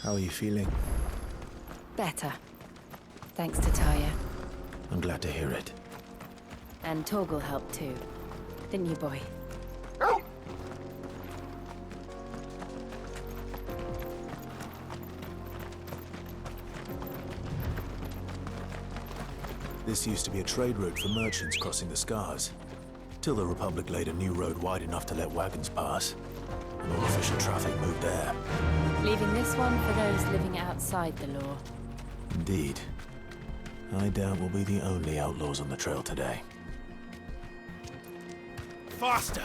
How are you feeling? Better. Thanks to Taya. I'm glad to hear it. And Torgal helped too. Didn't you, boy? This used to be a trade route for merchants crossing the Scars, till the Republic laid a new road wide enough to let wagons pass, and all official traffic moved there. Leaving this one for those living outside the law. Indeed. I doubt we'll be the only outlaws on the trail today. Faster!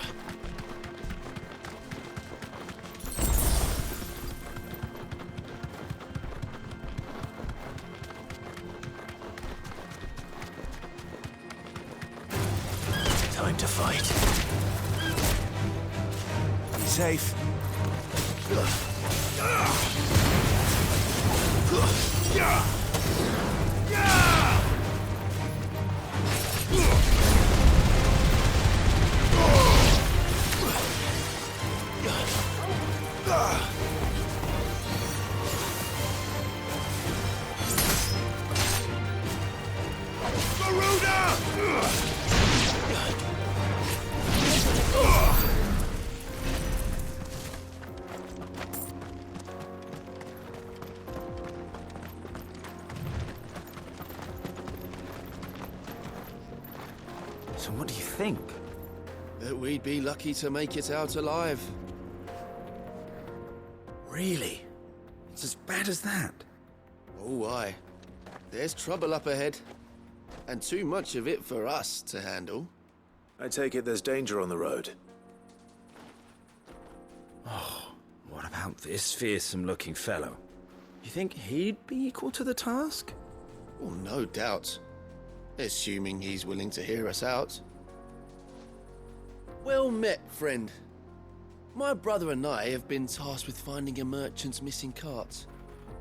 Time to fight. Be safe. So what do you think? That we'd be lucky to make it out alive. Really? It's as bad as that? Oh, aye. There's trouble up ahead. And too much of it for us to handle. I take it there's danger on the road. Oh, what about this fearsome-looking fellow? You think he'd be equal to the task? Well, no doubt. Assuming he's willing to hear us out. Well met, friend. My brother and I have been tasked with finding a merchant's missing cart.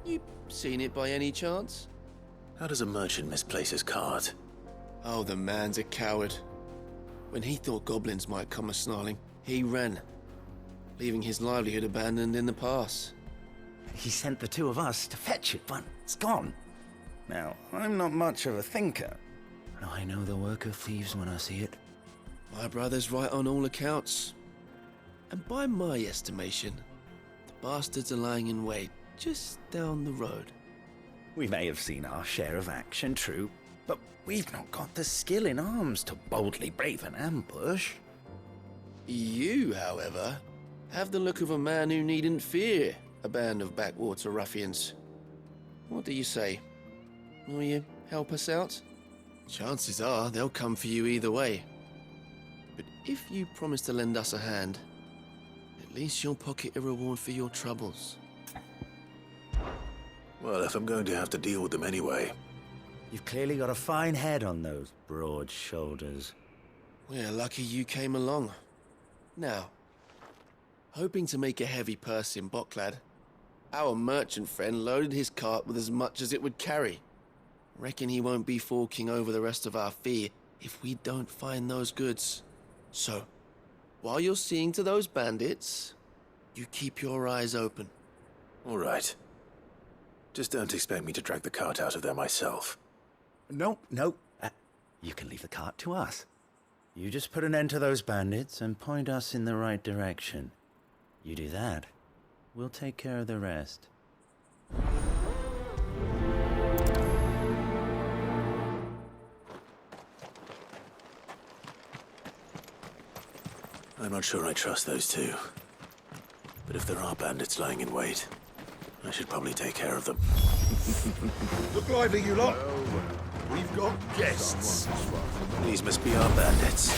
You seen it by any chance? How does a merchant misplace his cart? Oh, the man's a coward. When he thought goblins might come a-snarling, he ran, leaving his livelihood abandoned in the pass. He sent the two of us to fetch it, but it's gone. Now, I'm not much of a thinker, but I know the work of thieves when I see it. My brother's right on all accounts. And by my estimation, the bastards are lying in wait just down the road. We may have seen our share of action, true, but we've not got the skill in arms to boldly brave an ambush. You, however, have the look of a man who needn't fear a band of backwater ruffians. What do you say? Will you help us out? Chances are they'll come for you either way. But if you promise to lend us a hand, at least you'll pocket a reward for your troubles. Well, if I'm going to have to deal with them anyway. You've clearly got a fine head on those broad shoulders. We're lucky you came along. Now, hoping to make a heavy purse in Boklad, our merchant friend loaded his cart with as much as it would carry. Reckon he won't be forking over the rest of our fee if we don't find those goods. So, while you're seeing to those bandits, you keep your eyes open. All right. Just don't expect me to drag the cart out of there myself. No. You can leave the cart to us. You just put an end to those bandits and point us in the right direction. You do that, we'll take care of the rest. I'm not sure I trust those two. But if there are bandits lying in wait, I should probably take care of them. Look lively, you lot. We've got guests. These must be our bandits.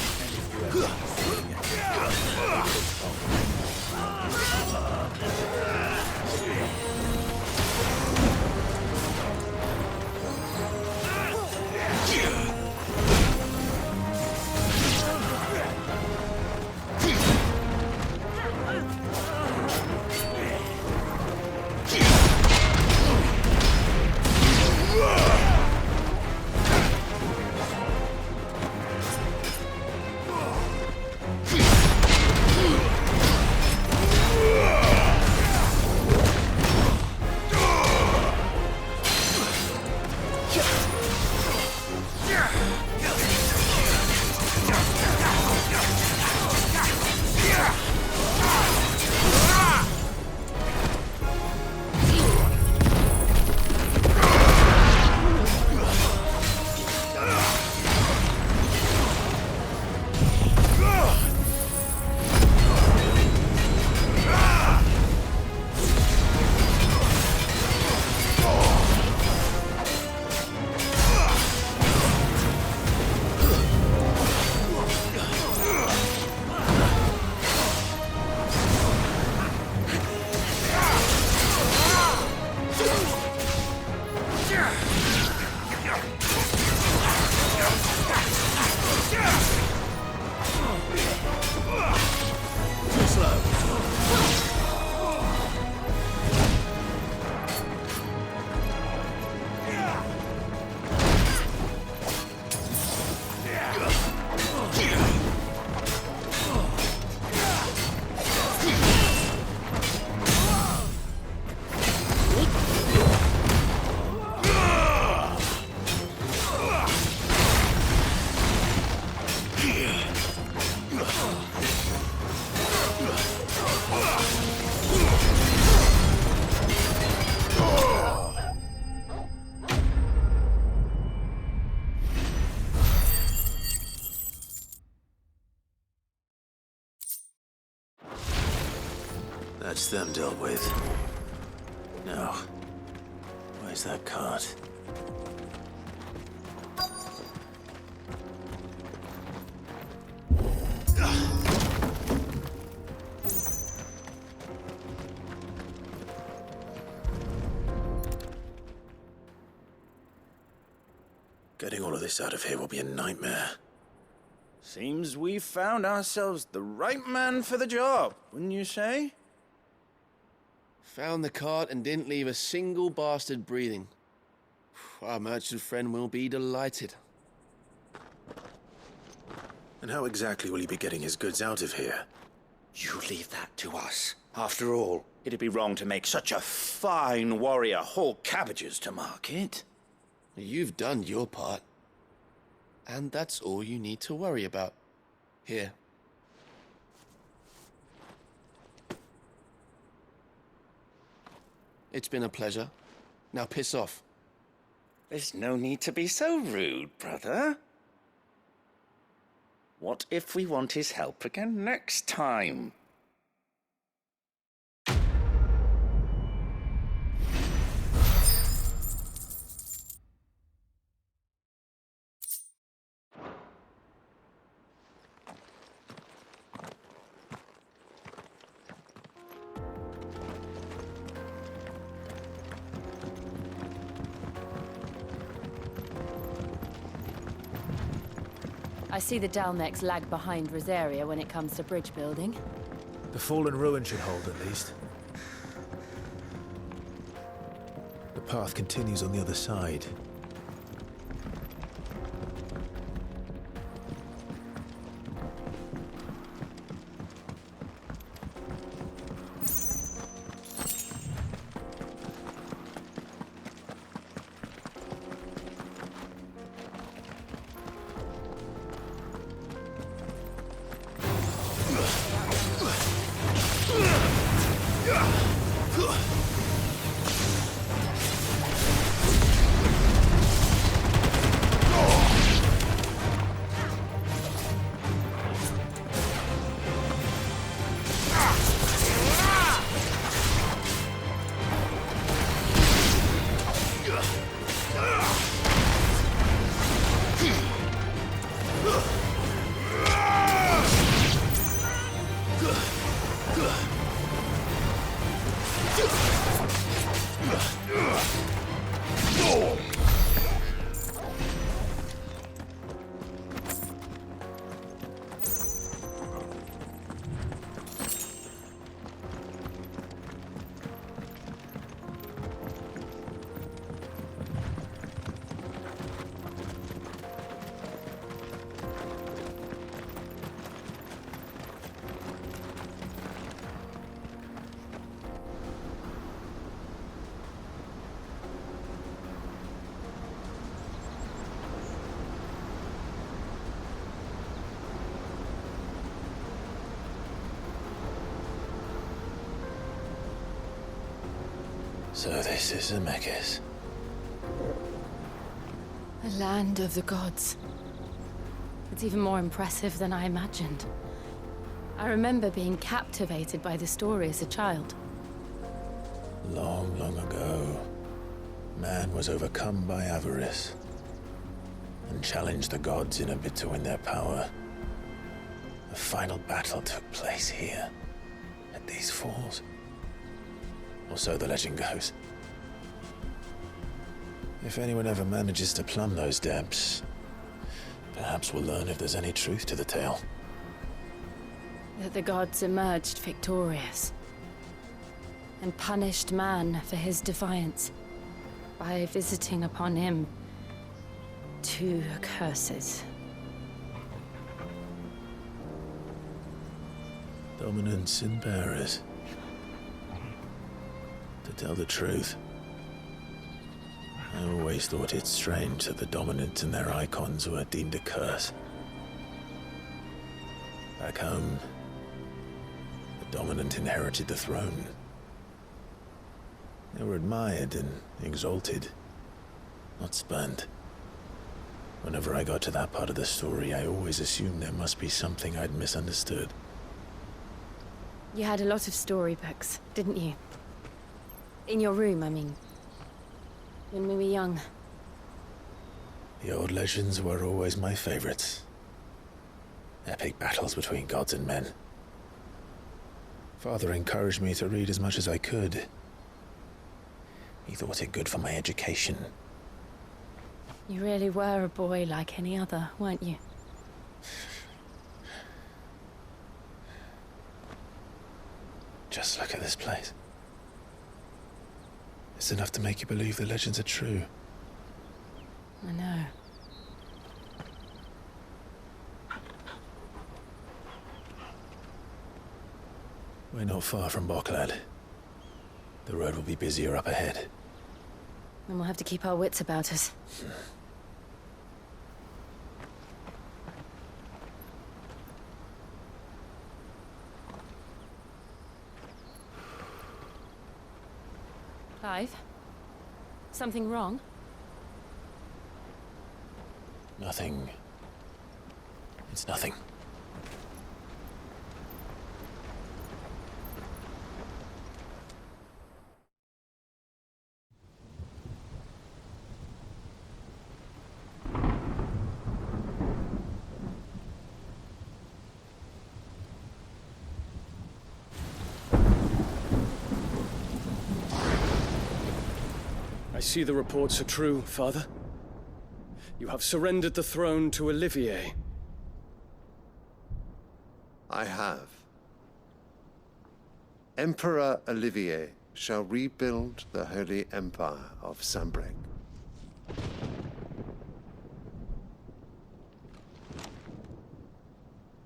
That's them dealt with. Now, where's that cart? Getting all of this out of here will be a nightmare. Seems we've found ourselves the right man for the job, wouldn't you say? Found the cart and didn't leave a single bastard breathing. Our merchant friend will be delighted. And how exactly will he be getting his goods out of here? You leave that to us. After all, it'd be wrong to make such a fine warrior haul cabbages to market. You've done your part. And that's all you need to worry about. Here. It's been a pleasure. Now piss off. There's no need to be so rude, brother. What if we want his help again next time? I see the Dalnecs lag behind Rosaria when it comes to bridge building. The fallen ruin should hold, at least. The path continues on the other side. So this is Zemeckis. The land of the gods. It's even more impressive than I imagined. I remember being captivated by the story as a child. Long, long ago, man was overcome by avarice and challenged the gods in a bid to win their power. The final battle took place here, at these falls. Or so the legend goes. If anyone ever manages to plumb those depths, perhaps we'll learn if there's any truth to the tale. That the gods emerged victorious and punished man for his defiance by visiting upon him 2 curses. Dominance and bearers. To tell the truth, I always thought it strange that the dominant and their icons were deemed a curse. Back home, the dominant inherited the throne. They were admired and exalted, not spurned. Whenever I got to that part of the story, I always assumed there must be something I'd misunderstood. You had a lot of storybooks, didn't you? In your room, I mean. When we were young. The old legends were always my favorites. Epic battles between gods and men. Father encouraged me to read as much as I could. He thought it good for my education. You really were a boy like any other, weren't you? Just look at this place. It's enough to make you believe the legends are true. I know. We're not far from Boklad. The road will be busier up ahead. Then we'll have to keep our wits about us. Clive? Something wrong? Nothing. It's nothing. I see the reports are true, Father. You have surrendered the throne to Olivier. I have. Emperor Olivier shall rebuild the Holy Empire of Sanbreque.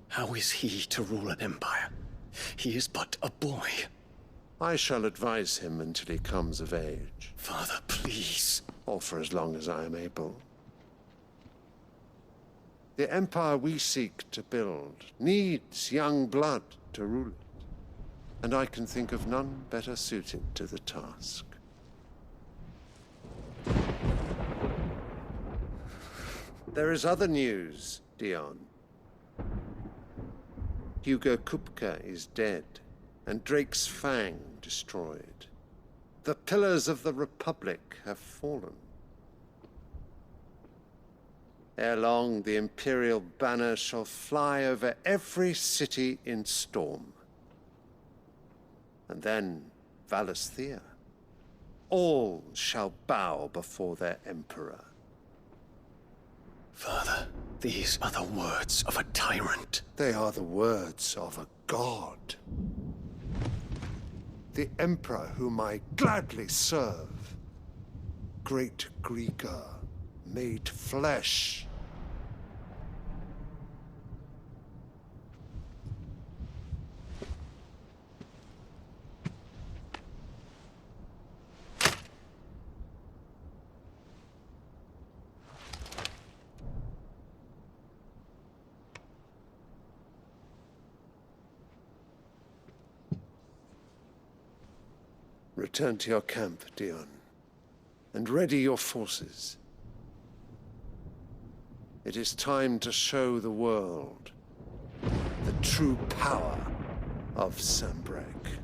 How is he to rule an empire? He is but a boy. I shall advise him until he comes of age, Father, please. or for as long as I am able. The empire we seek to build needs young blood to rule it, and I can think of none better suited to the task. There is other news, Dion. Hugo Kupka is dead, and Drake's Fang destroyed. The pillars of the Republic have fallen. Ere long, the Imperial banner shall fly over every city in Storm. And then, Valisthea. All shall bow before their Emperor. Father, these are the words of a tyrant. They are the words of a god. The Emperor whom I gladly serve. Great Greeker, made flesh. Return to your camp, Dion, and ready your forces. It is time to show the world the true power of Sanbreque.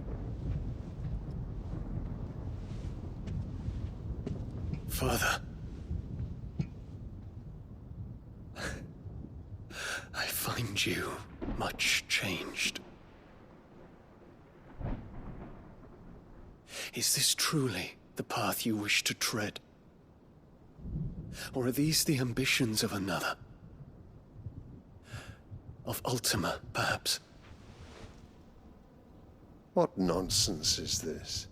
Father. I find you much changed. Is this truly the path you wish to tread? Or are these the ambitions of another? Of Ultima, perhaps? What nonsense is this?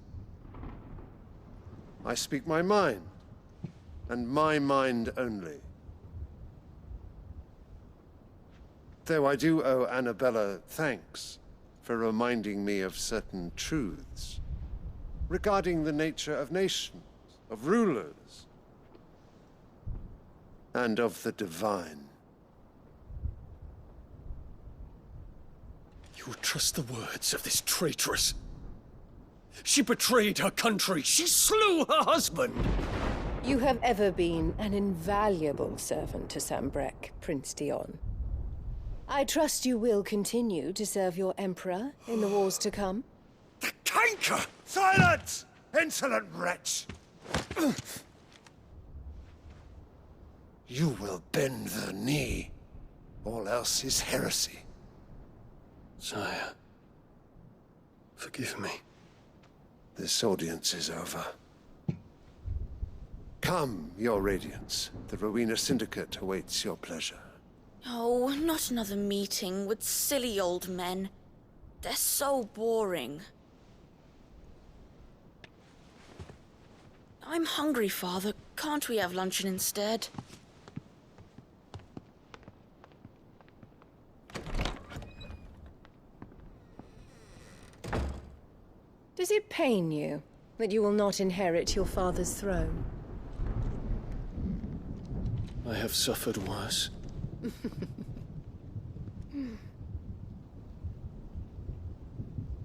I speak my mind, and my mind only. Though I do owe Annabella thanks for reminding me of certain truths regarding the nature of nations, of rulers, and of the divine. You would trust the words of this traitress? She betrayed her country. She slew her husband. You have ever been an invaluable servant to Sanbreque, Prince Dion. I trust you will continue to serve your Emperor in the wars to come? The canker! Silence! Insolent wretch! You will bend the knee. All else is heresy. Sire, forgive me. This audience is over. Come, Your Radiance. The Rowena Syndicate awaits your pleasure. Oh, not another meeting with silly old men. They're so boring. I'm hungry, Father. Can't we have luncheon instead? Does it pain you that you will not inherit your father's throne? I have suffered worse.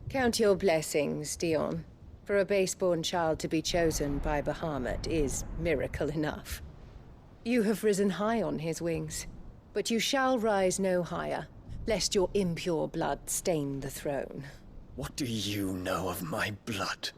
Count your blessings, Dion. For a base-born child to be chosen by Bahamut is miracle enough. You have risen high on his wings, but you shall rise no higher, lest your impure blood stain the throne. What do you know of my blood?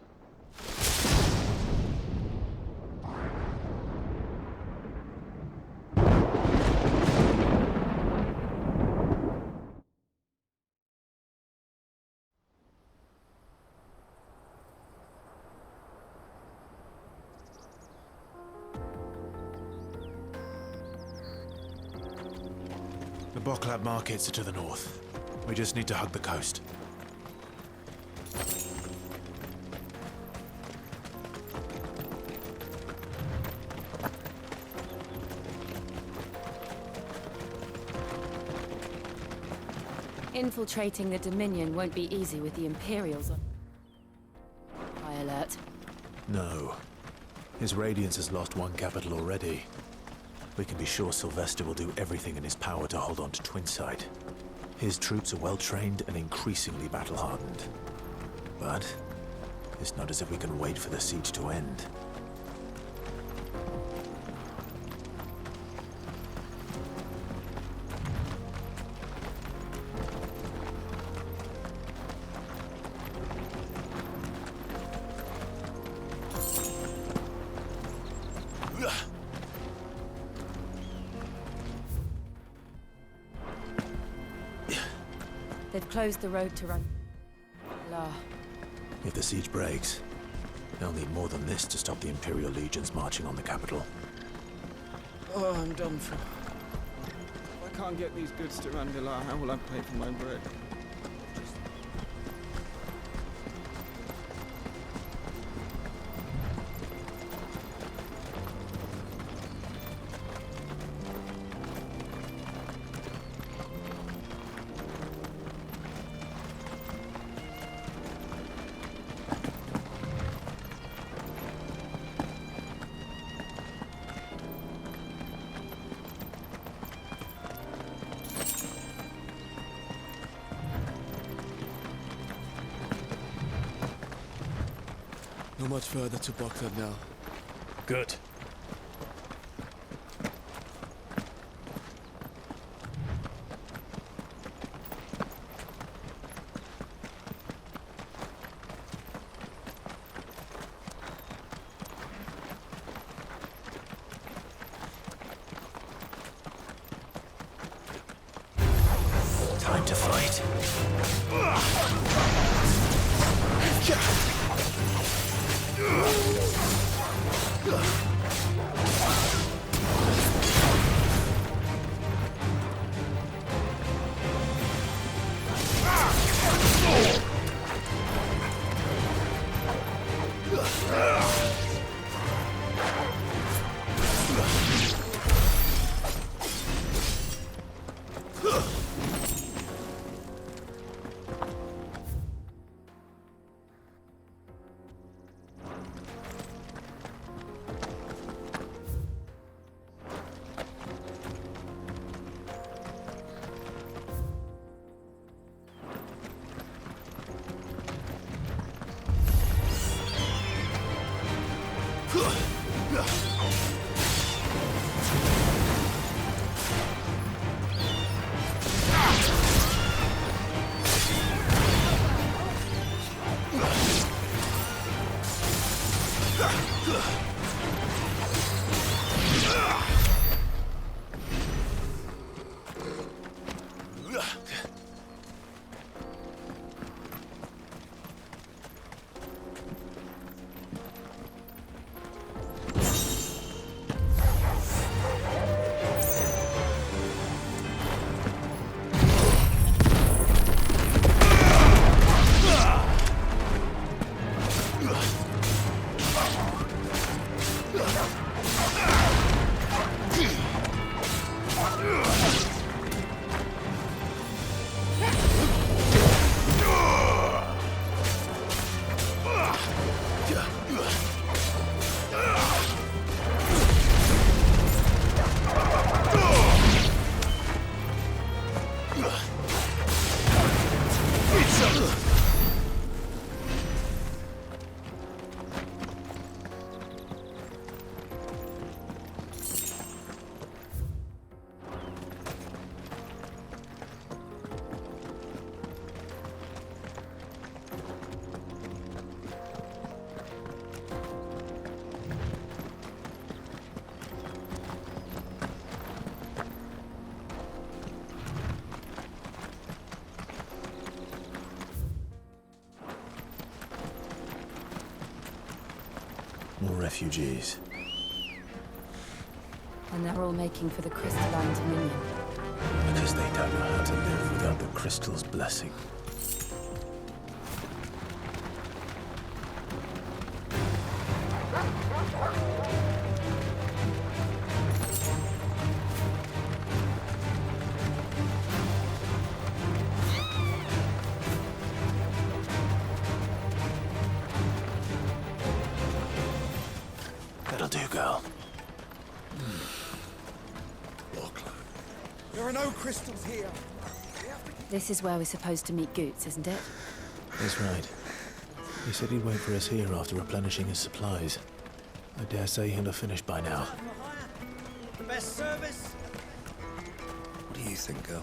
The Boklab markets are to the north. We just need to hug the coast. Infiltrating the Dominion won't be easy with the Imperials on high alert. No. His Radiance has lost one capital already. We can be sure Sylvester will do everything in his power to hold on to Twinside. His troops are well-trained and increasingly battle-hardened. But it's not as if we can wait for the siege to end. They've closed the road to run. La. If the siege breaks, they'll need more than this to stop the Imperial legions marching on the capital. Oh, I'm done for. If I can't get these goods to Randala, how will I pay for my bread? Not much further to Boklab now. Good. Time to fight. More refugees. And they're all making for the crystalline dominion. Because they don't know how to live without the crystal's blessing. That'll do, girl. There are no crystals here. This is where we're supposed to meet Goots, isn't it? That's right. He said he'd wait for us here after replenishing his supplies. I dare say he'll have finished by now. The best service. What do you think, girl?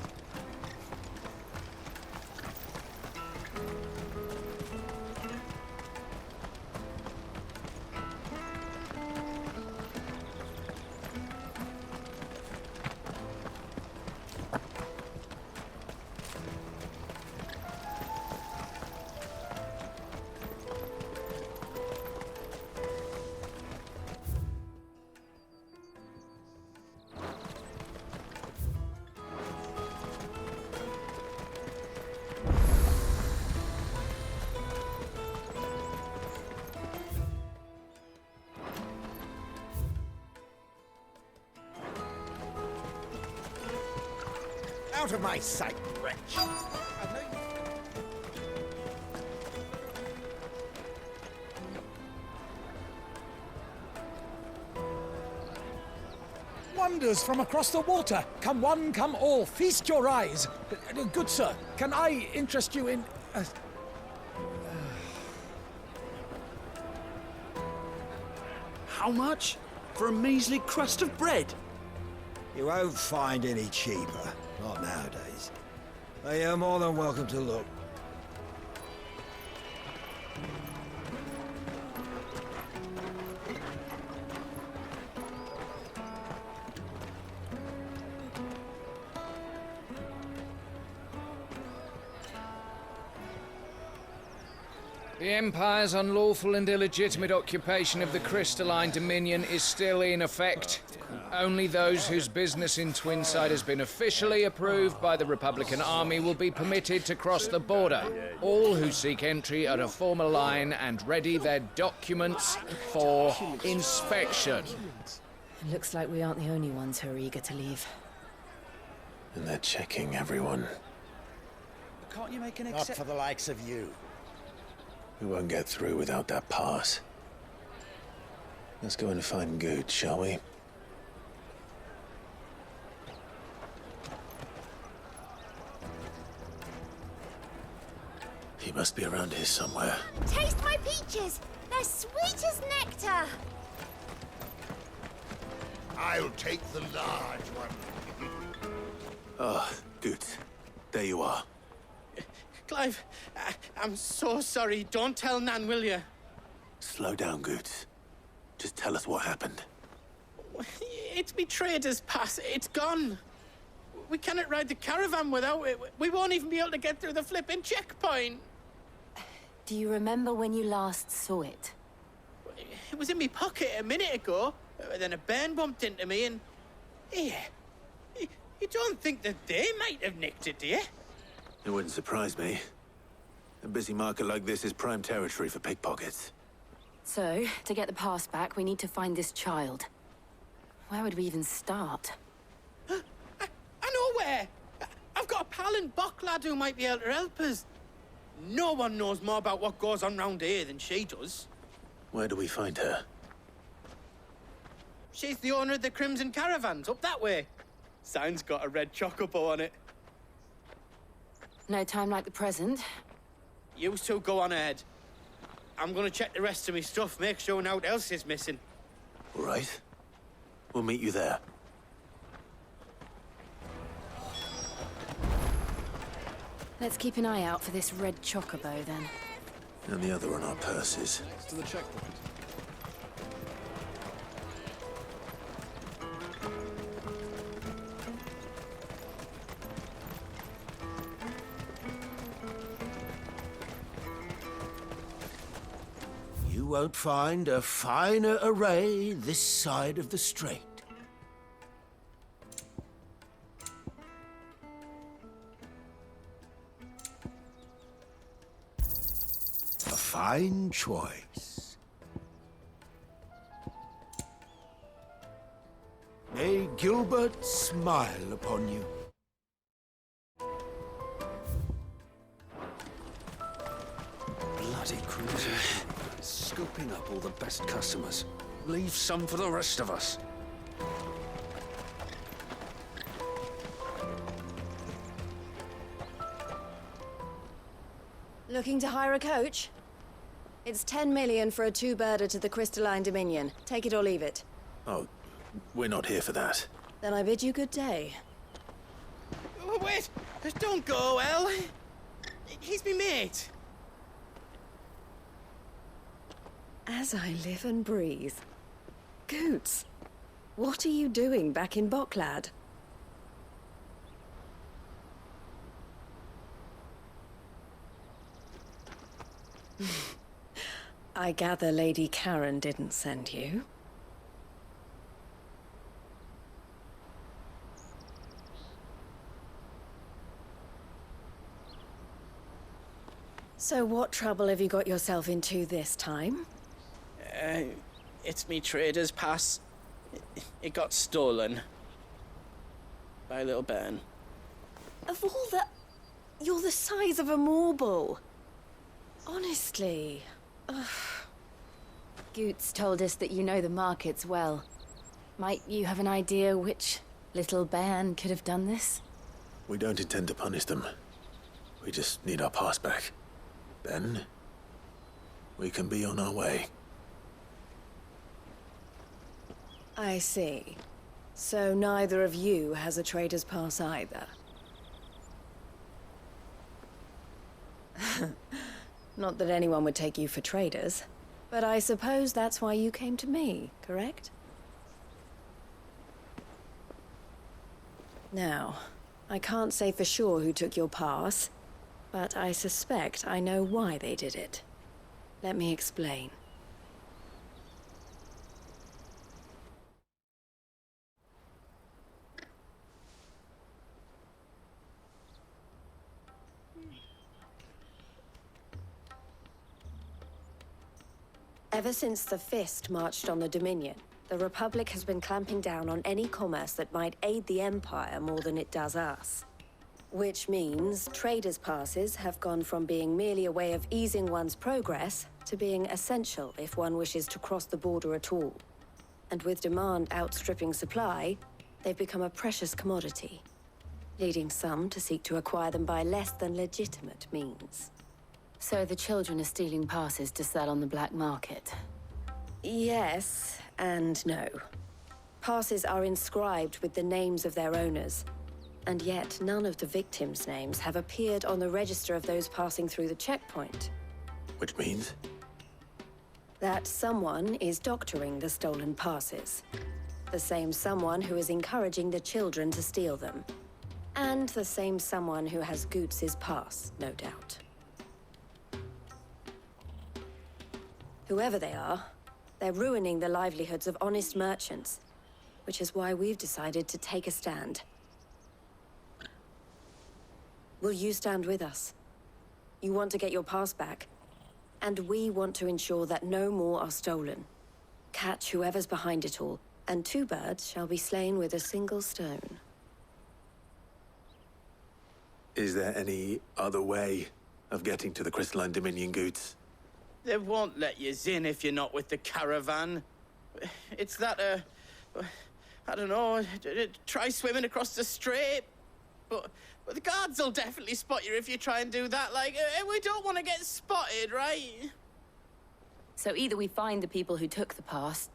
Out of my sight, wretch! Wonders from across the water. Come one, come all. Feast your eyes. Good sir, can I interest you in... How much? For a measly crust of bread? You won't find any cheaper. Not nowadays. But you're more than welcome to look. The Empire's unlawful and illegitimate occupation of the crystalline dominion is still in effect. Only those whose business in Twinside has been officially approved by the Republican Army will be permitted to cross the border. All who seek entry are to form a line and ready their documents for inspection. It looks like we aren't the only ones who are eager to leave. And they're checking everyone. Can't you make an Not exception? for the likes of you. We won't get through without that pass. Let's go and find Good, shall we? He must be around here somewhere. Taste my peaches! They're sweet as nectar! I'll take the large one. Ah, Good. There you are. Clive, I'm so sorry. Don't tell Nan, will you? Slow down, Good. Just tell us what happened. It's me trader's pass. It's gone. We cannot ride the caravan without it. We won't even be able to get through the flipping checkpoint. Do you remember when you last saw it? It was in my pocket a minute ago. Then a bairn bumped into me and... Here. You don't think that they might have nicked it, do you? It wouldn't surprise me. A busy market like this is prime territory for pickpockets. So, to get the pass back, we need to find this child. Where would we even start? I know where! I've got a pal in Bocklad who might be able to help us. No one knows more about what goes on round here than she does. Where do we find her? She's the owner of the Crimson Caravans, up that way. Sign's got a red chocobo on it. No time like the present. You two go on ahead. I'm gonna check the rest of my stuff, make sure naught else is missing. All right. We'll meet you there. Let's keep an eye out for this red chocobo, then. And the other on our purses. Next to the checkpoint. You won't find a finer array this side of the strait. A fine choice. May Gilbert smile upon you. Bloody cruiser. Scooping up all the best customers. Leave some for the rest of us. Looking to hire a coach? It's 10 million for a two-birder to the Crystalline Dominion. Take it or leave it. Oh, we're not here for that. Then I bid you good day. Oh, wait! Don't go, El! He's me mate. As I live and breathe. Goots, what are you doing back in Bocklad? I gather Lady Karen didn't send you. So what trouble have you got yourself into this time? It's me trader's pass. It got stolen. By a little bairn. Of all the... You're the size of a marble. Honestly. Ugh. Goots told us that you know the markets well. Might you have an idea which little bairn could have done this? We don't intend to punish them. We just need our pass back. Then, we can be on our way. I see. So neither of you has a trader's pass either. Not that anyone would take you for traders, but I suppose that's why you came to me, correct? Now, I can't say for sure who took your pass, but I suspect I know why they did it. Let me explain. Ever since the Fist marched on the Dominion, the Republic has been clamping down on any commerce that might aid the Empire more than it does us. Which means traders' passes have gone from being merely a way of easing one's progress to being essential if one wishes to cross the border at all. And with demand outstripping supply, they've become a precious commodity, leading some to seek to acquire them by less than legitimate means. So the children are stealing passes to sell on the black market? Yes and no. Passes are inscribed with the names of their owners, and yet none of the victims' names have appeared on the register of those passing through the checkpoint. Which means? That someone is doctoring the stolen passes. The same someone who is encouraging the children to steal them. And the same someone who has Goots' pass, no doubt. Whoever they are, they're ruining the livelihoods of honest merchants, which is why we've decided to take a stand. Will you stand with us? You want to get your pass back, and we want to ensure that no more are stolen. Catch whoever's behind it all, and 2 birds shall be slain with a single stone. Is there any other way of getting to the Crystalline Dominion Goots? They won't let you in if you're not with the caravan. It's that, I don't know, try swimming across the strait. But the guards will definitely spot you if you try and do that. Like, we don't want to get spotted, right? So either we find the people who took the pass,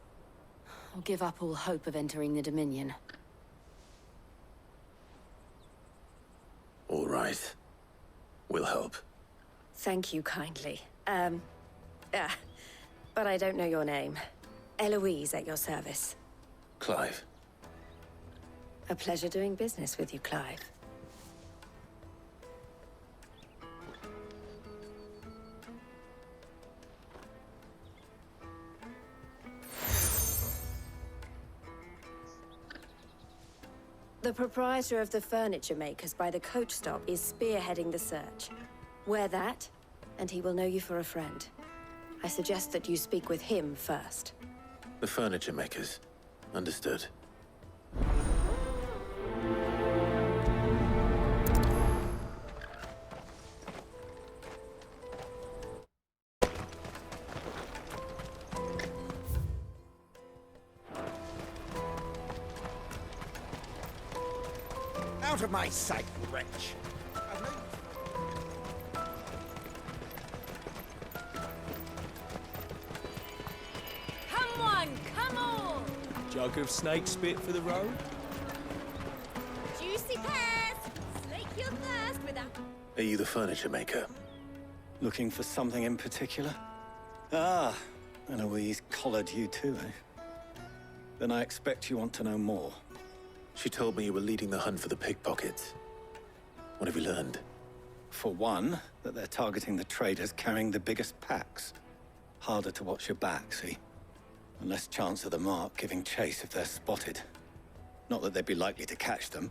or give up all hope of entering the Dominion. All right. We'll help. Thank you kindly. But I don't know your name. Eloise at your service. Clive. A pleasure doing business with you, Clive. The proprietor of the furniture makers by the coach stop is spearheading the search. Wear that, and he will know you for a friend. I suggest that you speak with him first. The furniture makers. Understood. Out of my sight, wretch! Come on, come on! Jug of snake spit for the road? Juicy pears! Slake your thirst without... Are you the furniture maker? Looking for something in particular? Ah, Eloise collared you too, eh? Then I expect you want to know more. She told me you were leading the hunt for the pickpockets. What have you learned? For one, that they're targeting the traders carrying the biggest packs. Harder to watch your back, see? And less chance of the mark giving chase if they're spotted. Not that they'd be likely to catch them.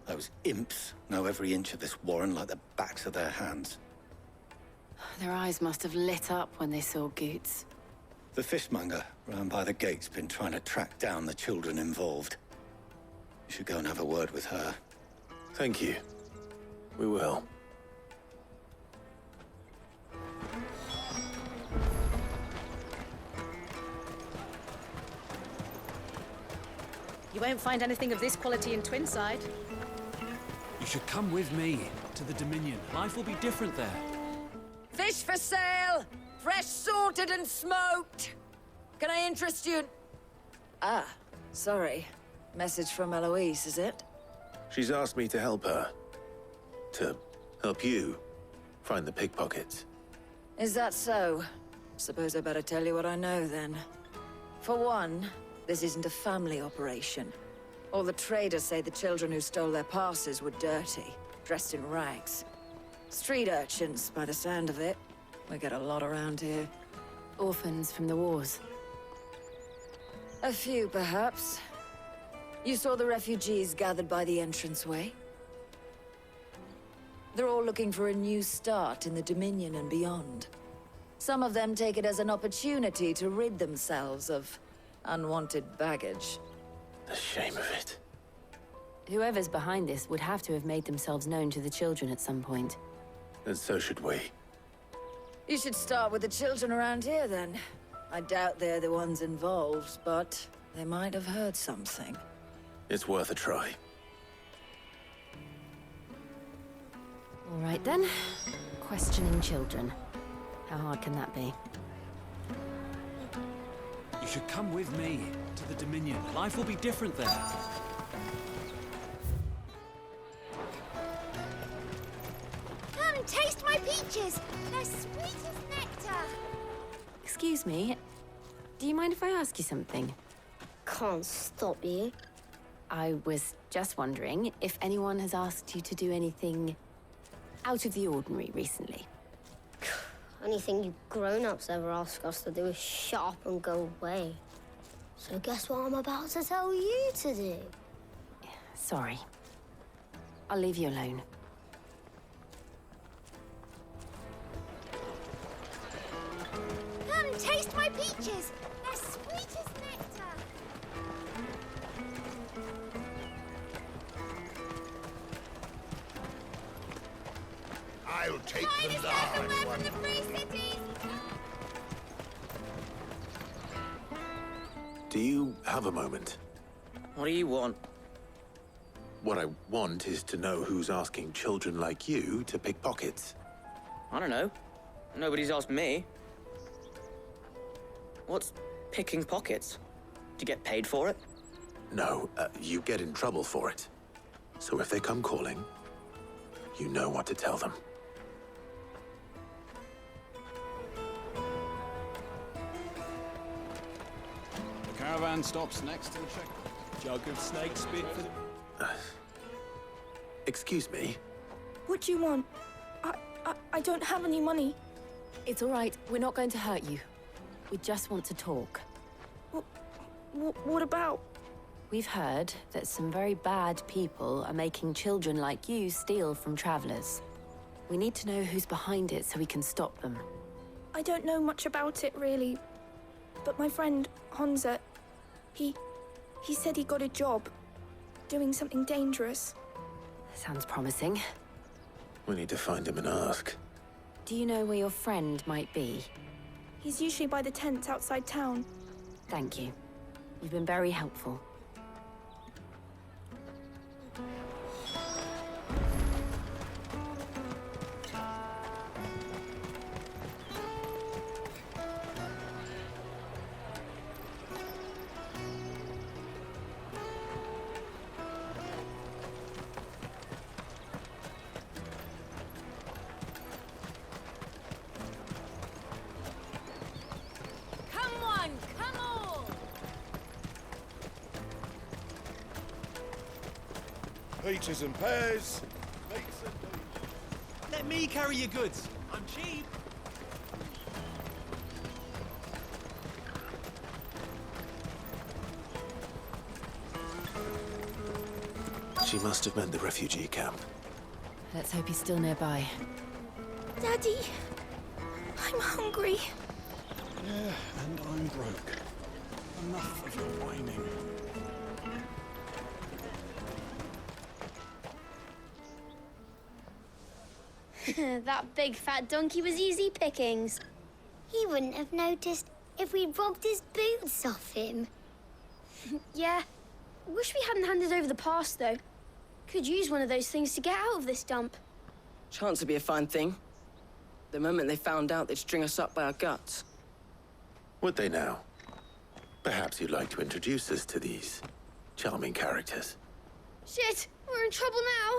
Those imps know every inch of this warren like the backs of their hands. Their eyes must have lit up when they saw Goots. The fishmonger round by the gate's been trying to track down the children involved. You should go and have a word with her. Thank you. We will. You won't find anything of this quality in Twinside. You should come with me to the Dominion. Life will be different there. Fish for sale! Fresh sorted and smoked! Can I interest you in... Ah, sorry. Message from Eloise, is it? She's asked me to help her. To help you find the pickpockets. Is that so? Suppose I better tell you what I know, then. For one, this isn't a family operation. All the traders say the children who stole their passes were dirty, dressed in rags. Street urchins, by the sound of it. We get a lot around here. Orphans from the wars. A few, perhaps. You saw the refugees gathered by the entranceway? They're all looking for a new start in the Dominion and beyond. Some of them take it as an opportunity to rid themselves of unwanted baggage. The shame of it. Whoever's behind this would have to have made themselves known to the children at some point. And so should we. You should start with the children around here, then. I doubt they're the ones involved, but they might have heard something. It's worth a try. All right, then. Questioning children. How hard can that be? You should come with me to the Dominion. Life will be different there. Come, taste my peaches! They're sweet as nectar! Excuse me, Do you mind if I ask you something? Can't stop you. I was just wondering if anyone has asked you to do anything out of the ordinary recently. Anything you grown-ups ever ask us to do is shut up and go away. So guess what I'm about to tell you to do? Sorry. I'll leave you alone. Come, taste my peaches! They're sweet as nectar! I'll take Finest the large everywhere one. from the free cities! Do you have a moment? What do you want? What I want is to know who's asking children like you to pick pockets. I don't know. Nobody's asked me. What's picking pockets? Do you get paid for it? No, you get in trouble for it. So if they come calling, you know what to tell them. The caravan stops next to the check. Jug of snake spit for the... Excuse me? What do you want? I don't have any money. It's all right. We're not going to hurt you. We just want to talk. What about? We've heard that some very bad people are making children like you steal from travelers. We need to know who's behind it so we can stop them. I don't know much about it, really. But my friend, Hansa, he said he got a job doing something dangerous. Sounds promising. We need to find him and ask. Do you know where your friend might be? He's usually by the tents outside town. Thank you. You've been very helpful. Peaches and pears. Let me carry your goods. I'm cheap. She must have meant the refugee camp. Let's hope he's still nearby. Daddy, I'm hungry. Yeah, and I'm broke. Enough of your whining. That big fat donkey was easy pickings. He wouldn't have noticed if we'd robbed his boots off him. Yeah. Wish we hadn't handed over the pass, though. Could use one of those things to get out of this dump. Chance would be a fine thing. The moment they found out, they'd string us up by our guts. Would they now? Perhaps you'd like to introduce us to these charming characters. Shit! We're in trouble now!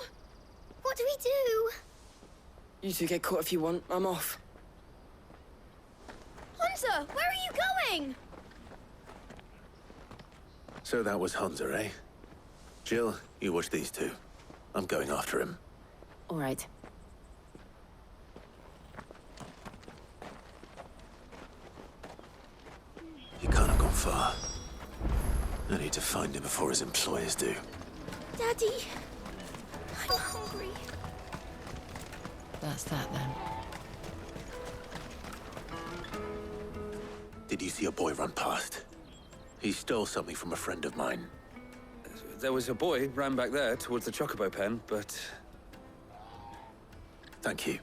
What do we do? You two get caught if you want. I'm off. Hunter, where are you going? So that was Hansa, eh? Jill, you watch these two. I'm going after him. All right. He can't have gone far. I need to find him before his employers do. Daddy, I'm hungry. That's that, then. Did you see a boy run past? He stole something from a friend of mine. There was a boy ran back there towards the chocobo pen, but... Thank you.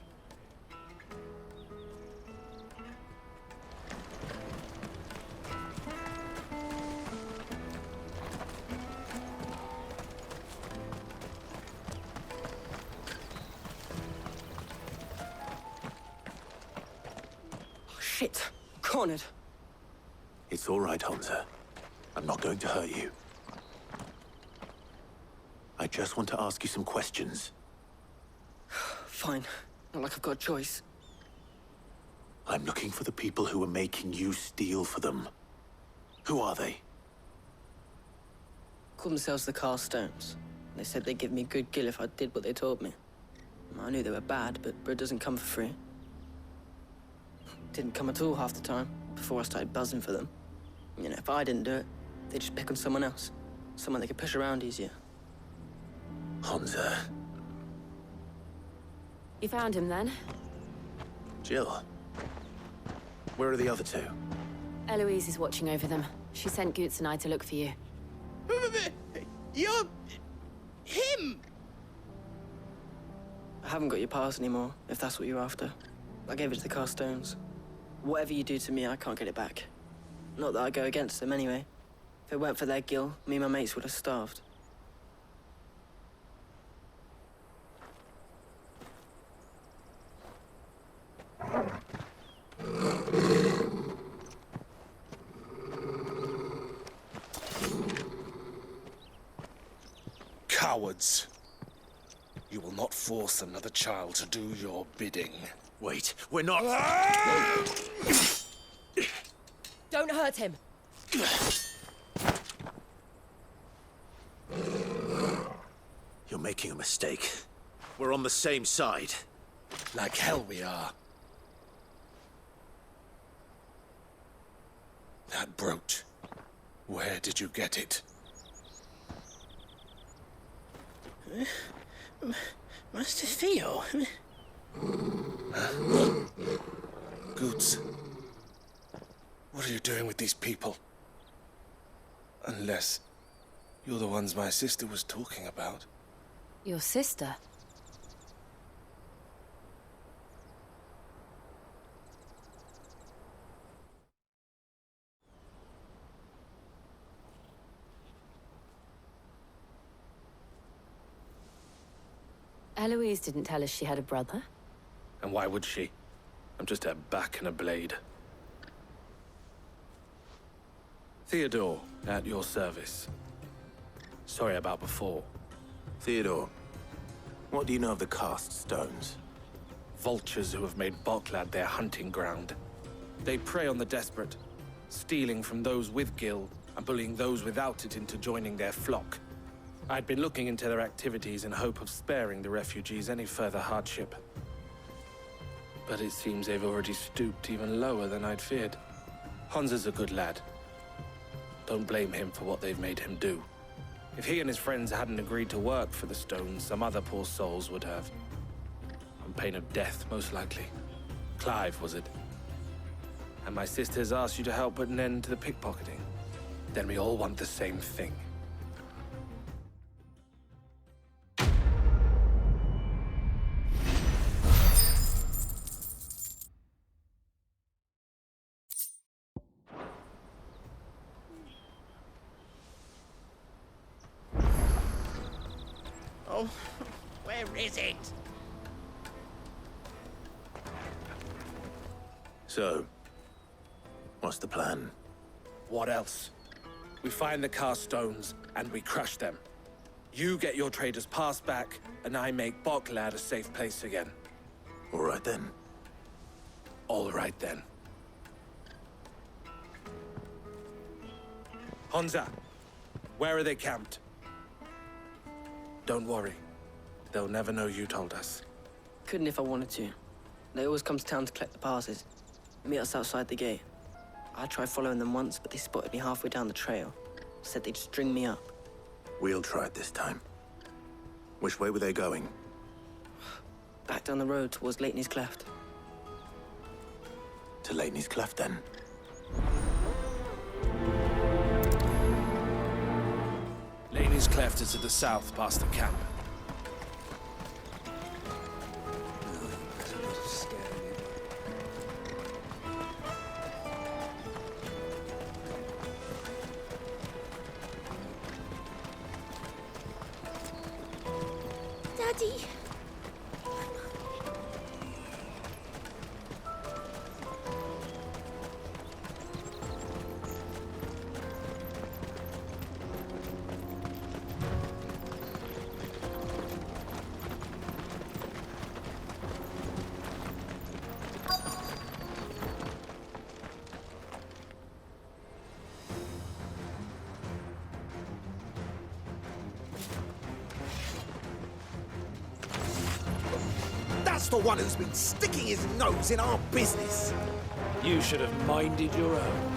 Shit! Cornered. It's all right, Hansa. I'm not going to hurt you. I just want to ask you some questions. Fine. Not like I've got a choice. I'm looking for the people who are making you steal for them. Who are they? Call themselves the Carstones. They said they'd give me good gill if I did what they told me. I knew they were bad, but bread doesn't come for free. Didn't come at all half the time, before I started buzzing for them. You know, if I didn't do it, they'd just pick on someone else. Someone they could push around easier. Honza. You found him then? Jill. Where are the other two? Eloise is watching over them. She sent Goots and I to look for you. You're... him! I haven't got your pass anymore, if that's what you're after. I gave it to the Carstones. Whatever you do to me, I can't get it back. Not that I go against them anyway. If it weren't for their gill, me and my mates would have starved. Cowards. You will not force another child to do your bidding. Wait, we're not... Don't hurt him! You're making a mistake. We're on the same side. Like hell we are. That brooch. Where did you get it? Master Theo. Goots. What are you doing with these people? Unless you're the ones my sister was talking about. Your sister? Eloise didn't tell us she had a brother. And why would she? I'm just her back and a blade. Theodore, at your service. Sorry about before. Theodore, what do you know of the cast stones? Vultures who have made Boklad their hunting ground. They prey on the desperate, stealing from those with gill and bullying those without it into joining their flock. I'd been looking into their activities in hope of sparing the refugees any further hardship. But it seems they've already stooped even lower than I'd feared. Honza's a good lad. Don't blame him for what they've made him do. If he and his friends hadn't agreed to work for the stones, some other poor souls would have. On pain of death, most likely. Clive, was it? And my sisters asked you to help put an end to the pickpocketing. Then we all want the same thing. Oh, where is it? So, what's the plan? What else? We find the cast stones and we crush them. You get your trader's pass back, and I make Boklad a safe place again. All right then. All right then. Honza, where are they camped? Don't worry. They'll never know you told us. Couldn't if I wanted to. They always come to town to collect the passes. Meet us outside the gate. I tried following them once, but they spotted me halfway down the trail. Said they'd string me up. We'll try it this time. Which way were they going? Back down the road towards Lateney's Cleft. To Lateney's Cleft, then? Lateney's Cleft is to the south, past the camp. Daddy. the one who's been sticking his nose in our business. You should have minded your own.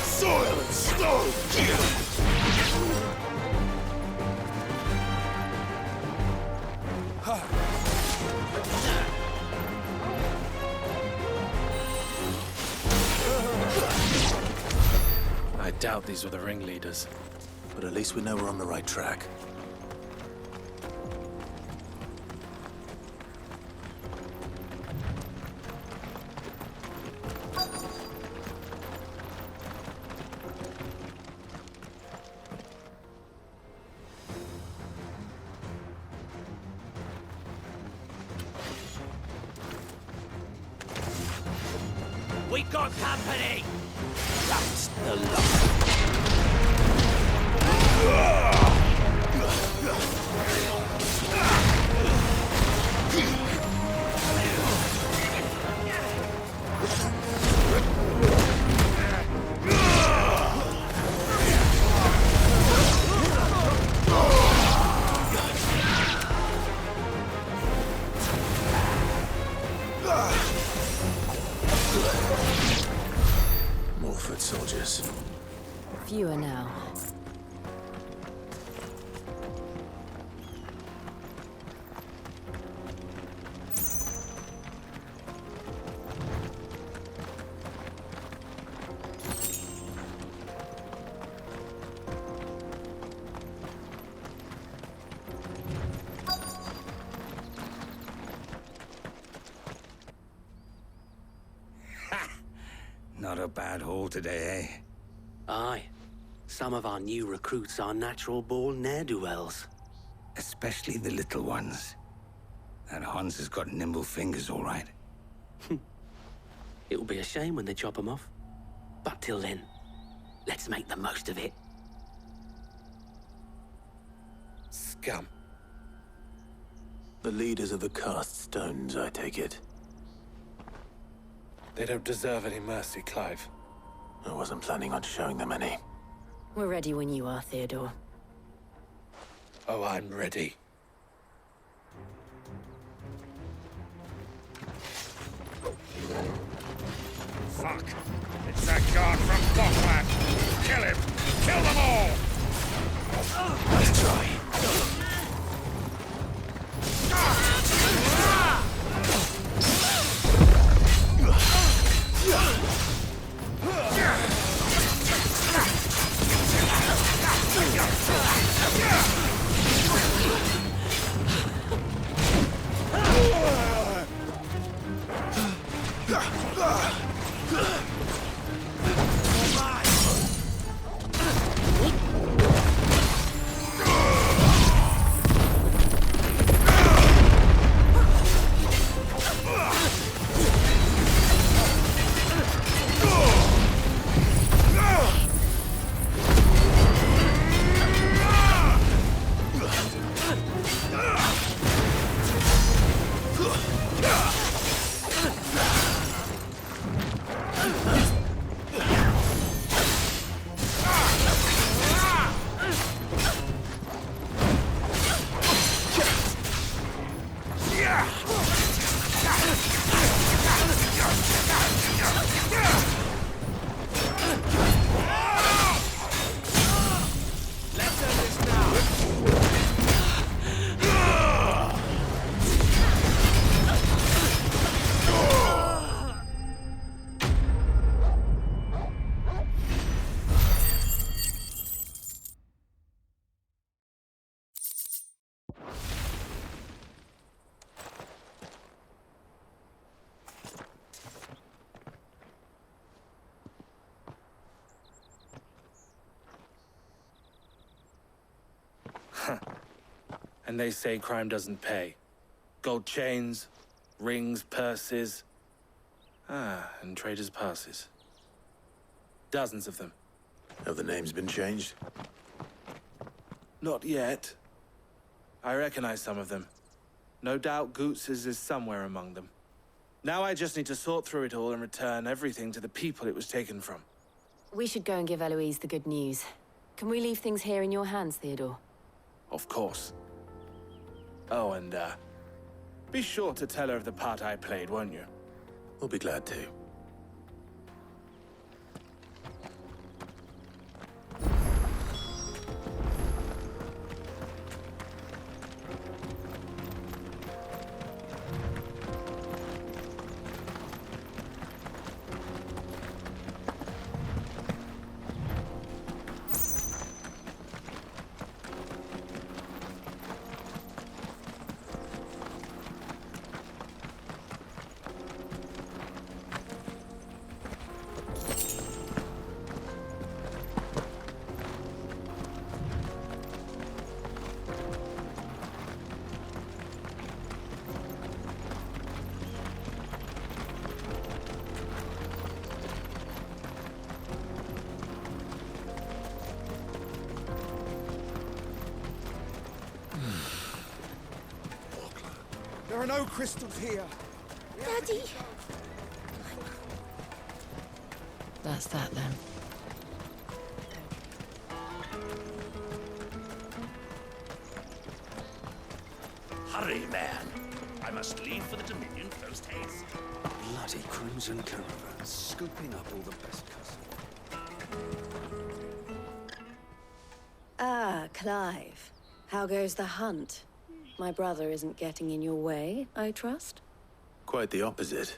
Soil and stone! I doubt these were the ringleaders. But at least we know we're on the right track. We got company! That's the line. More foot soldiers. Fewer now. Not a bad haul today, eh? Aye. Some of our new recruits are natural-born ne'er-do-wells. Especially the little ones. That Hans has got nimble fingers, all right. It'll be a shame when they chop them off. But till then, let's make the most of it. Scum. The leaders of the cast stones, I take it. They don't deserve any mercy, Clive. I wasn't planning on showing them any. We're ready when you are, Theodore. Oh, I'm ready. Fuck! It's that guard from Bockland! Kill him! Kill them all! Nice try. And they say crime doesn't pay. Gold chains, rings, purses. And traders' passes. Dozens of them. Have the names been changed? Not yet. I recognize some of them. No doubt Goots's is somewhere among them. Now I just need to sort through it all and return everything to the people it was taken from. We should go and give Eloise the good news. Can we leave things here in your hands, Theodore? Of course. Oh, and, be sure to tell her of the part I played, won't you? We'll be glad to. There are no crystals here. Daddy! That's that, then. Hurry, man. I must leave for the Dominion post haste. Bloody Crimson Caravan, scooping up all the best customers. Ah, Clive. How goes the hunt? My brother isn't getting in your way, I trust? Quite the opposite.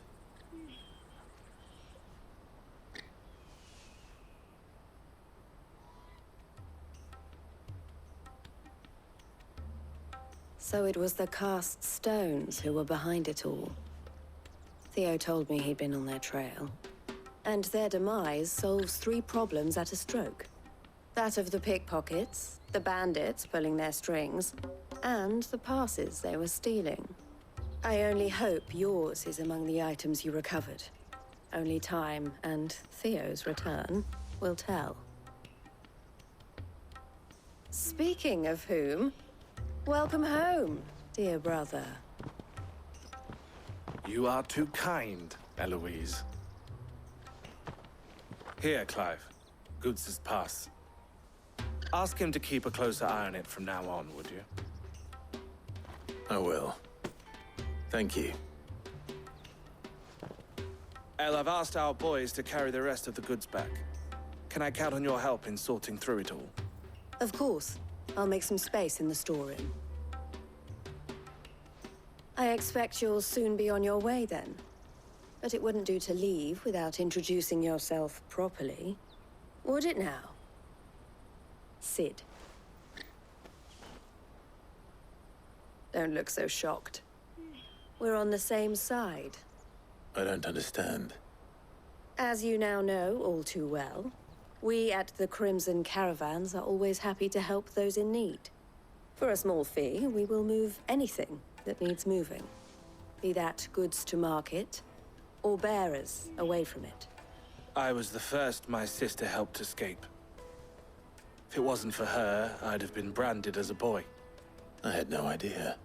So it was the cast stones who were behind it all. Theo told me he'd been on their trail. And their demise solves 3 problems at a stroke. That of the pickpockets, the bandits pulling their strings, and the passes they were stealing. I only hope yours is among the items you recovered. Only time and Theo's return will tell. Speaking of whom, welcome home, dear brother. You are too kind, Eloise. Here, Clive. Goots's pass. Ask him to keep a closer eye on it from now on, would you? I will. Thank you. El, I've asked our boys to carry the rest of the goods back. Can I count on your help in sorting through it all? Of course. I'll make some space in the storeroom. I expect you'll soon be on your way then. But it wouldn't do to leave without introducing yourself properly. Would it now? Sid. Don't look so shocked. We're on the same side. I don't understand. As you now know all too well, we at the Crimson Caravans are always happy to help those in need. For a small fee, we will move anything that needs moving. Be that goods to market, or bearers away from it. I was the first my sister helped escape. If it wasn't for her, I'd have been branded as a boy. I had no idea.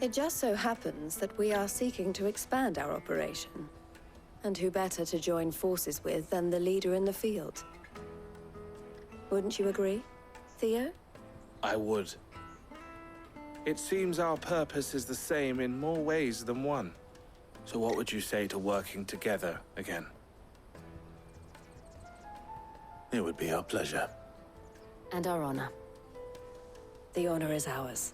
It just so happens that we are seeking to expand our operation. And who better to join forces with than the leader in the field? Wouldn't you agree, Theo? I would. It seems our purpose is the same in more ways than one. So what would you say to working together again? It would be our pleasure. And our honor. The honor is ours.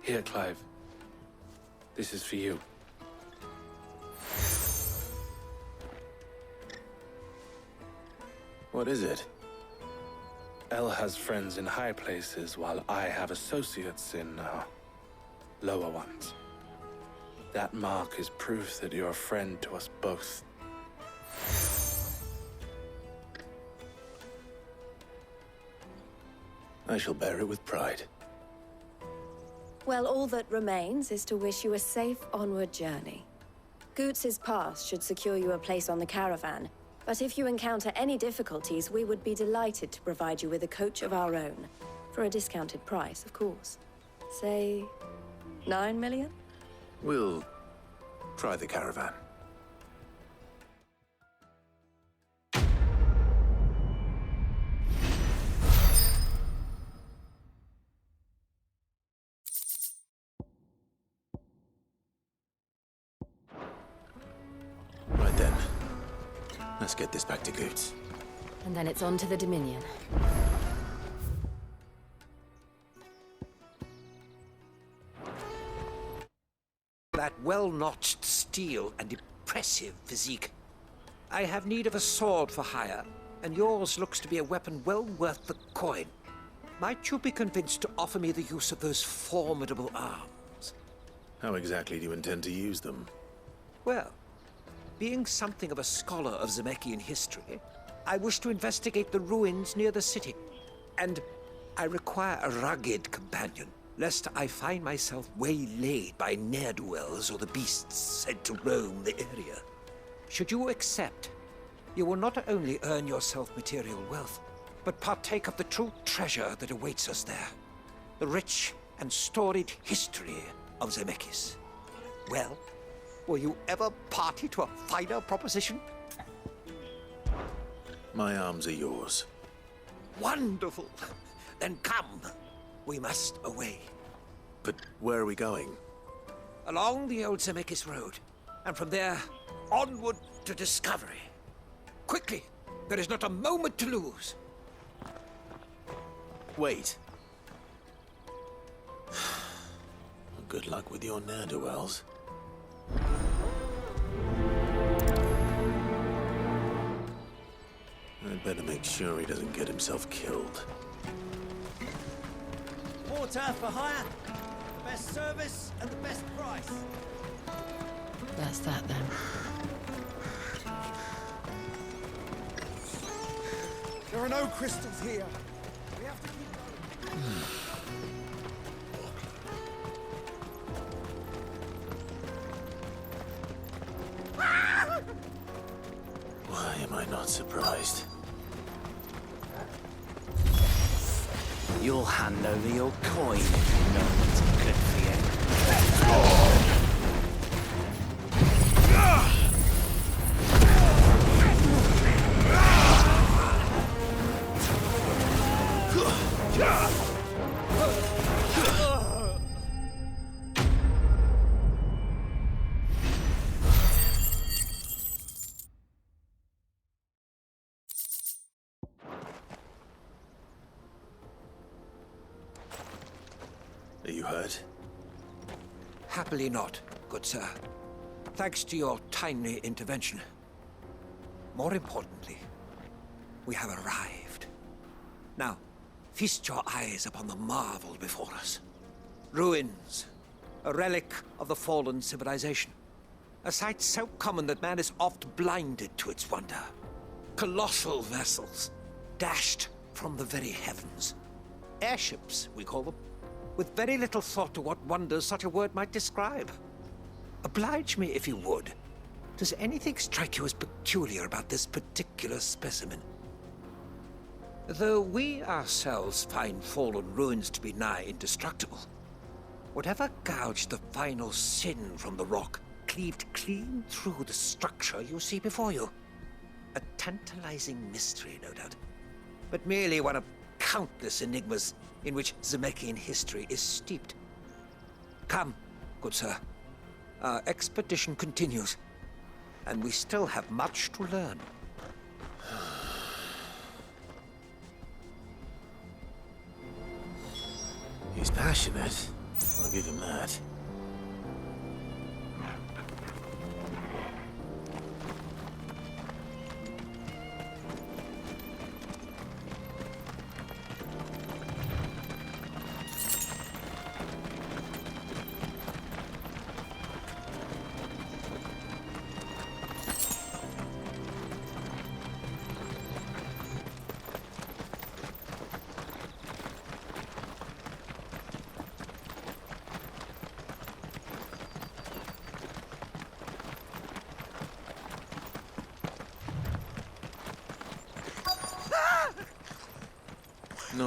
Here, Clive. This is for you. What is it? El has friends in high places, while I have associates in, lower ones. That mark is proof that you're a friend to us both. I shall bear it with pride. Well, all that remains is to wish you a safe onward journey. Goots's pass should secure you a place on the caravan, But if you encounter any difficulties, we would be delighted to provide you with a coach of our own. For a discounted price, of course. Say, 9 million? We'll try the caravan. Right then. Let's get this back to Goots. And then it's on to the Dominion. That well-notched steel and impressive physique. I have need of a sword for hire, and yours looks to be a weapon well worth the coin. Might you be convinced to offer me the use of those formidable arms? How exactly do you intend to use them? Well, being something of a scholar of Zemeckis history, I wish to investigate the ruins near the city. And I require a rugged companion, lest I find myself waylaid by ne'er-do-wells or the beasts said to roam the area. Should you accept, you will not only earn yourself material wealth, but partake of the true treasure that awaits us there. The rich and storied history of Zemeckis. Well, were you ever party to a finer proposition? My arms are yours. Wonderful! Then come. We must away. But where are we going? Along the old Zemeckis Road, and from there, onward to discovery. Quickly! There is not a moment to lose. Wait. Good luck with your ne'er-do-wells. I'd better make sure he doesn't get himself killed. Porter for hire. The best service and the best price. That's that then. There are no crystals here. We have to keep going. Why am I not surprised? You'll hand over your coin if you know what's good for you. Are you hurt? Happily not, good sir. Thanks to your timely intervention. More importantly, we have arrived. Now, feast your eyes upon the marvel before us. Ruins, a relic of the fallen civilization. A sight so common that man is oft blinded to its wonder. Colossal vessels, dashed from the very heavens. Airships, we call them, with very little thought to what wonders such a word might describe. Oblige me if you would. Does anything strike you as peculiar about this particular specimen? Though we ourselves find fallen ruins to be nigh indestructible, whatever gouged the final sin from the rock cleaved clean through the structure you see before you. A tantalizing mystery, no doubt, but merely one of countless enigmas in which Zemeckis history is steeped. Come, good sir. Our expedition continues, and we still have much to learn. He's passionate. I'll give him that.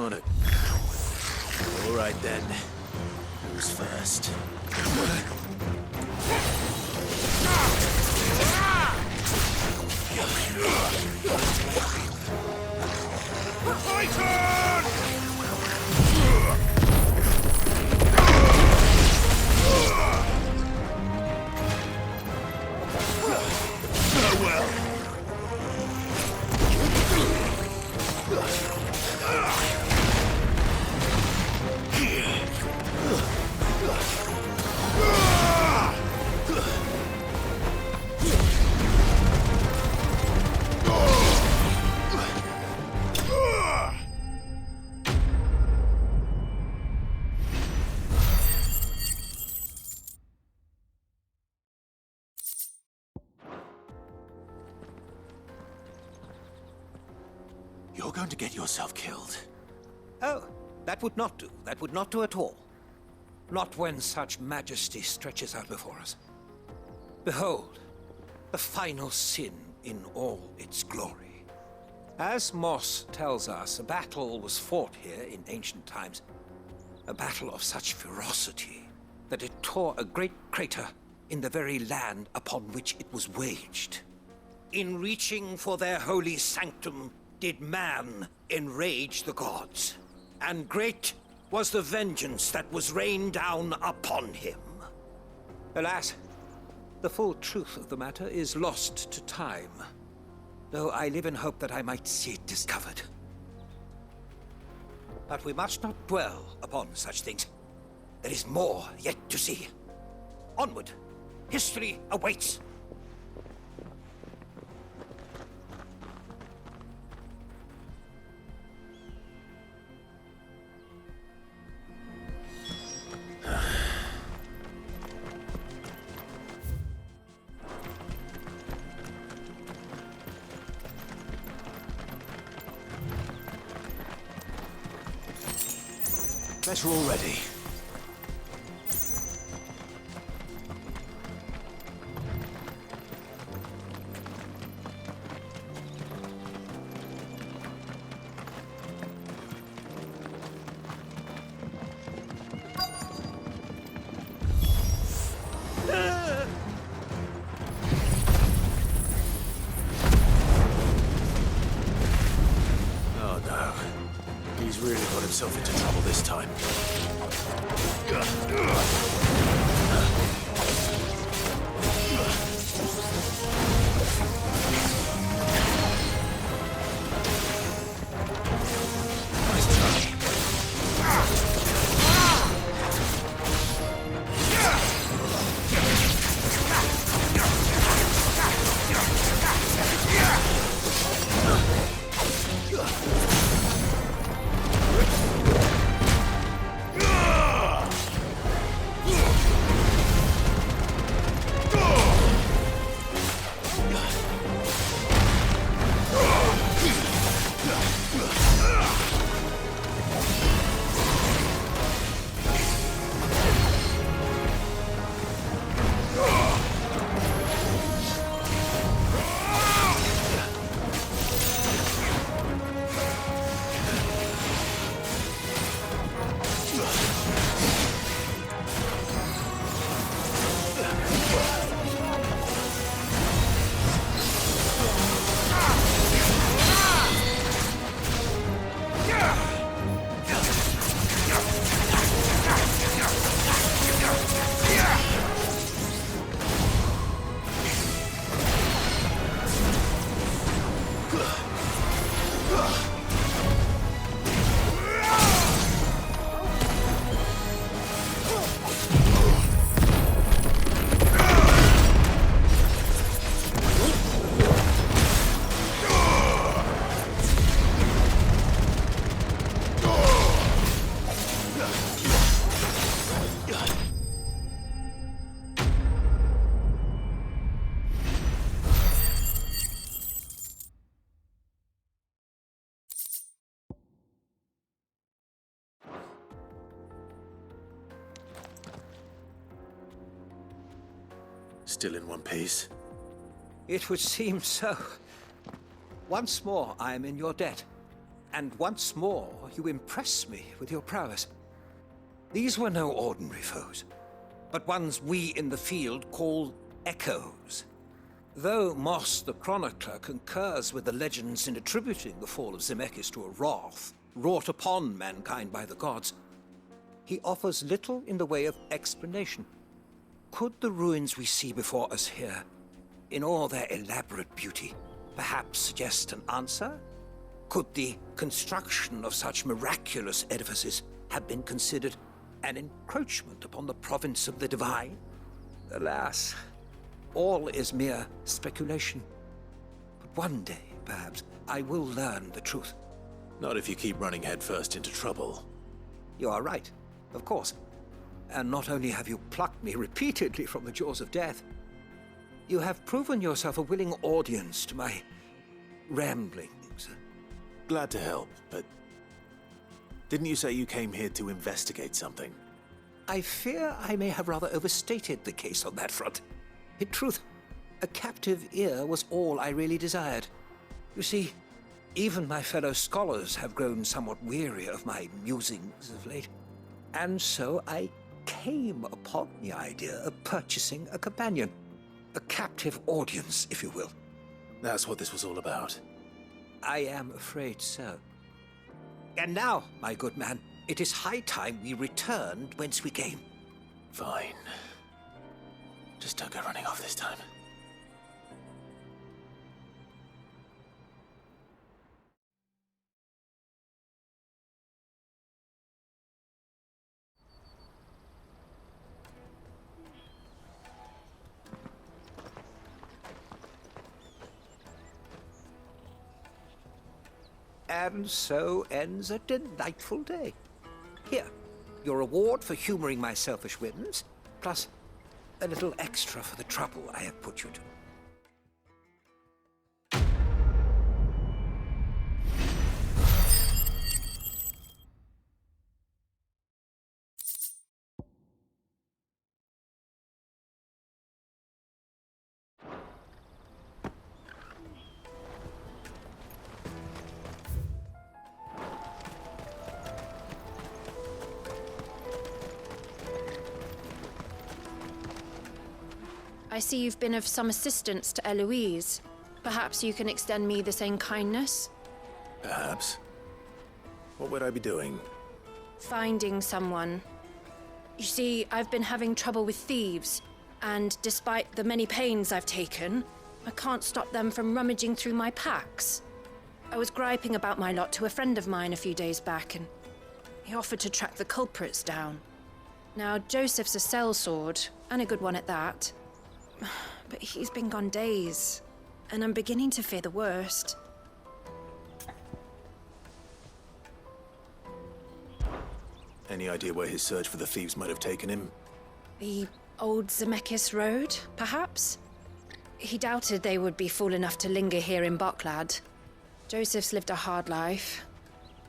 on it. All right then. Who's first? Fight on! Farewell. You're going to get yourself killed. Oh, that would not do. That would not do at all. Not when such majesty stretches out before us. Behold, the final sin in all its glory. As Moss tells us, a battle was fought here in ancient times. A battle of such ferocity that it tore a great crater in the very land upon which it was waged. In reaching for their holy sanctum, did man enrage the gods, and great was the vengeance that was rained down upon him. Alas, the full truth of the matter is lost to time, though I live in hope that I might see it discovered. But we must not dwell upon such things. There is more yet to see. Onward. History awaits. Guess we're all ready. Oh no. He's really got himself into trouble this time. Still in one piece? It would seem so. Once more, I am in your debt. And once more, you impress me with your prowess. These were no ordinary foes, but ones we in the field call echoes. Though Moss the Chronicler concurs with the legends in attributing the fall of Zemeckis to a wrath wrought upon mankind by the gods, he offers little in the way of explanation. Could the ruins we see before us here, in all their elaborate beauty, perhaps suggest an answer? Could the construction of such miraculous edifices have been considered an encroachment upon the province of the divine? Alas, all is mere speculation. But one day, perhaps, I will learn the truth. Not if you keep running headfirst into trouble. You are right, of course. And not only have you plucked me repeatedly from the jaws of death, you have proven yourself a willing audience to my ramblings. Glad to help, but didn't you say you came here to investigate something? I fear I may have rather overstated the case on that front. In truth, a captive ear was all I really desired. You see, even my fellow scholars have grown somewhat weary of my musings of late. And so I came upon the idea of purchasing a companion. A captive audience, if you will. That's what this was all about. I am afraid so. And now, my good man, it is high time we returned whence we came. Fine. Just don't go running off this time. And so ends a delightful day. Here, your reward for humoring my selfish whims, plus a little extra for the trouble I have put you to. I see you've been of some assistance to Eloise. Perhaps you can extend me the same kindness? Perhaps. What would I be doing? Finding someone. You see, I've been having trouble with thieves, and despite the many pains I've taken, I can't stop them from rummaging through my packs. I was griping about my lot to a friend of mine a few days back, and he offered to track the culprits down. Now, Joseph's a sellsword, and a good one at that. But he's been gone days, and I'm beginning to fear the worst. Any idea where his search for the thieves might have taken him? The old Zemeckis Road, perhaps? He doubted they would be fool enough to linger here in Boklad. Joseph's lived a hard life.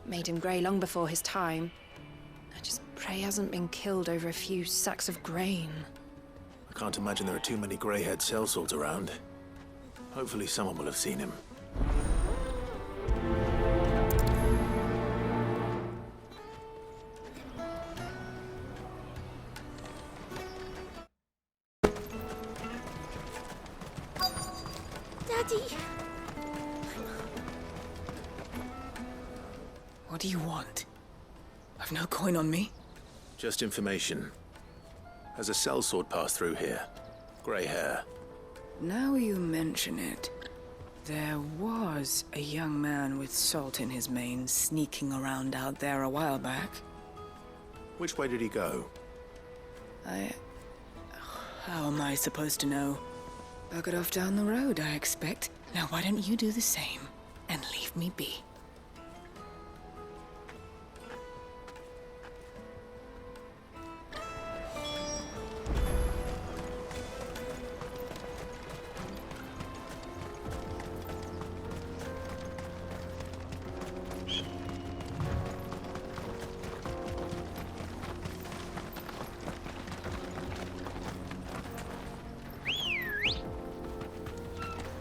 Made him grey long before his time. I just pray he hasn't been killed over a few sacks of grain. I can't imagine there are too many grey-haired sellswords around. Hopefully someone will have seen him. Daddy! What do you want? I've no coin on me. Just information. Has a sellsword passed through here? Grey hair. Now you mention it, there was a young man with salt in his mane sneaking around out there a while back. Which way did he go? How am I supposed to know? Buggered off down the road, I expect. Now why don't you do the same and leave me be?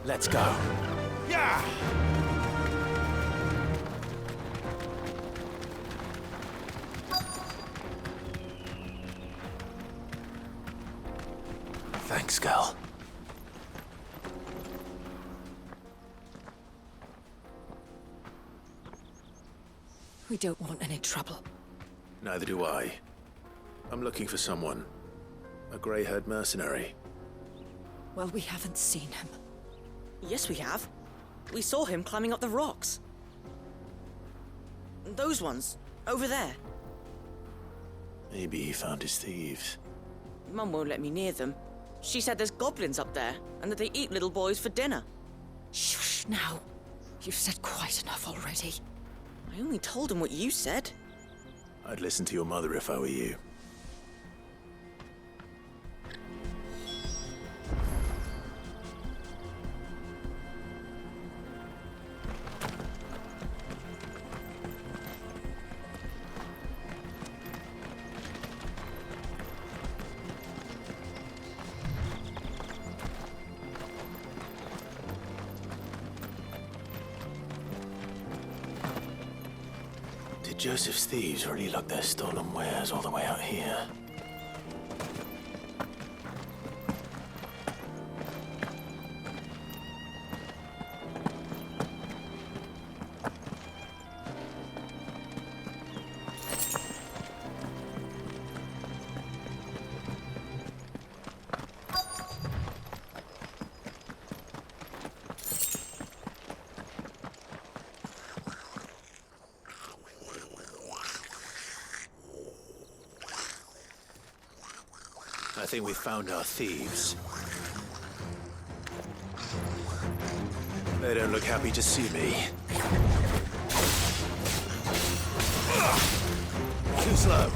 Let's go. Yeah! Thanks, Gal. We don't want any trouble. Neither do I. I'm looking for someone. A grey-haired mercenary. Well, we haven't seen him. Yes, we have. We saw him climbing up the rocks. Those ones, over there. Maybe he found his thieves. Mum won't let me near them. She said there's goblins up there, and that they eat little boys for dinner. Shush now. You've said quite enough already. I only told him what you said. I'd listen to your mother if I were you. Did Joseph's thieves really lug their stolen wares all the way out here? I think we found our thieves. They don't look happy to see me. Too slow.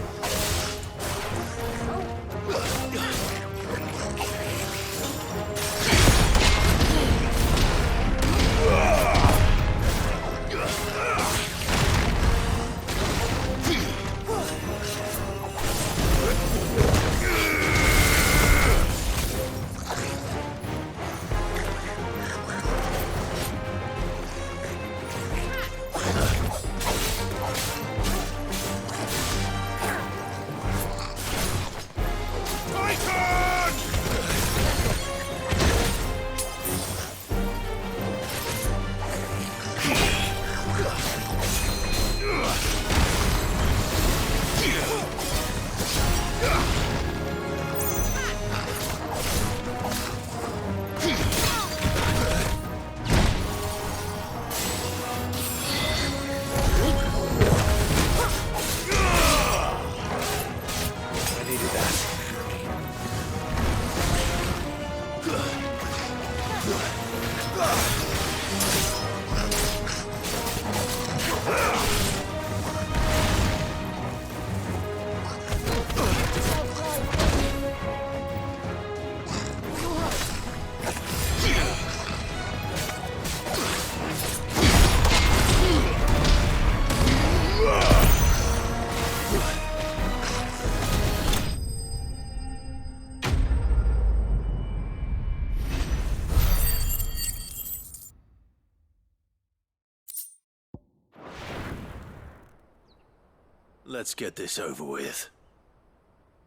Let's get this over with.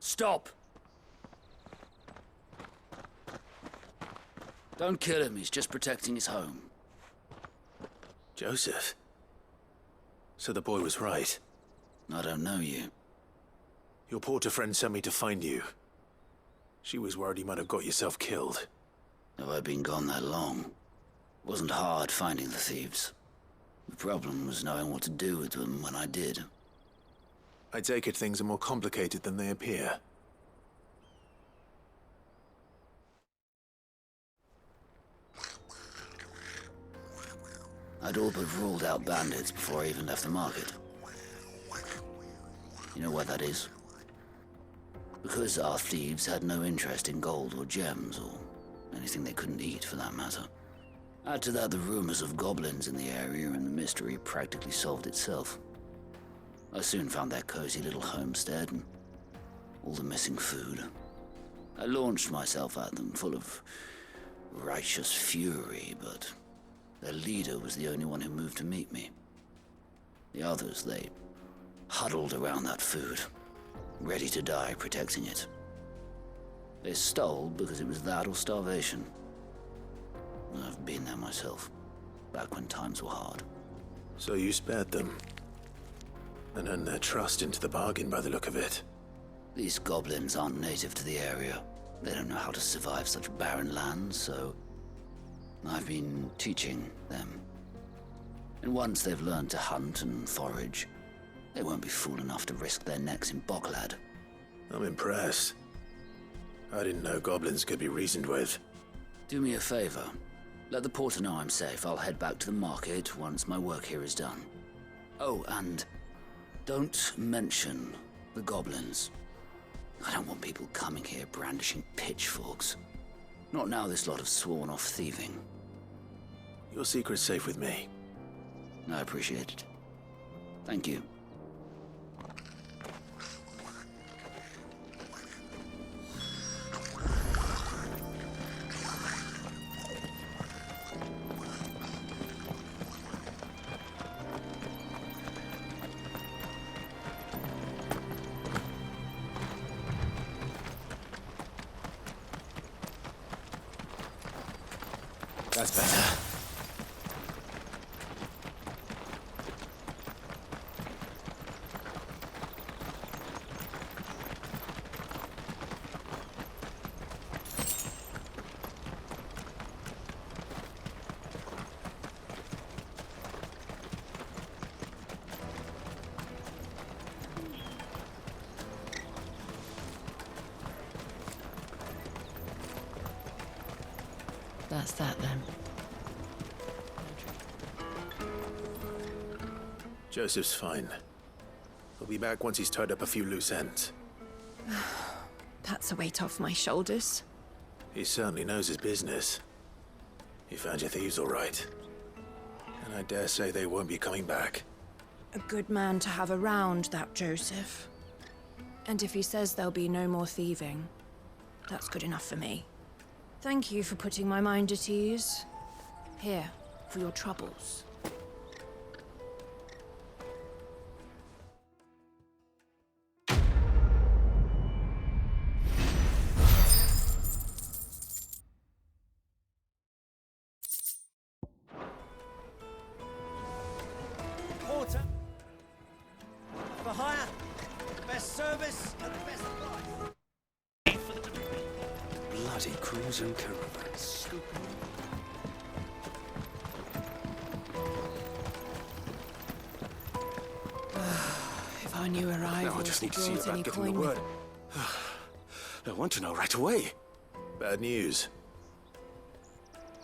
Stop! Don't kill him, he's just protecting his home. Joseph? So the boy was right. I don't know you. Your porter friend sent me to find you. She was worried you might have got yourself killed. Have I been gone that long? It wasn't hard finding the thieves. The problem was knowing what to do with them when I did. I take it things are more complicated than they appear. I'd all but ruled out bandits before I even left the market. You know why that is? Because our thieves had no interest in gold or gems, or anything they couldn't eat for that matter. Add to that the rumors of goblins in the area, and the mystery practically solved itself. I soon found their cozy little homestead and all the missing food. I launched myself at them, full of righteous fury, but their leader was the only one who moved to meet me. The others, they huddled around that food, ready to die protecting it. They stole because it was that or starvation. I've been there myself, back when times were hard. So you spared them, and earned their trust into the bargain by the look of it. These goblins aren't native to the area. They don't know how to survive such barren lands, so I've been teaching them. And once they've learned to hunt and forage, they won't be fool enough to risk their necks in Boklad. I'm impressed. I didn't know goblins could be reasoned with. Do me a favor. Let the porter know I'm safe. I'll head back to the market once my work here is done. Oh, and don't mention the goblins. I don't want people coming here brandishing pitchforks. Not now this lot have sworn off thieving. Your secret's safe with me. I appreciate it. Thank you. That's better. That's that then. Joseph's fine. He'll be back once he's tied up a few loose ends. That's a weight off my shoulders. He certainly knows his business. He found your thieves all right. And I dare say they won't be coming back. A good man to have around, that Joseph. And if he says there'll be no more thieving, that's good enough for me. Thank you for putting my mind at ease. Here, for your troubles. Porter. For hire. Best service and the best price. Bloody cruising caravans. If I knew arrival Now I just need to see brought about any getting the coin word. I want to know right away. Bad news.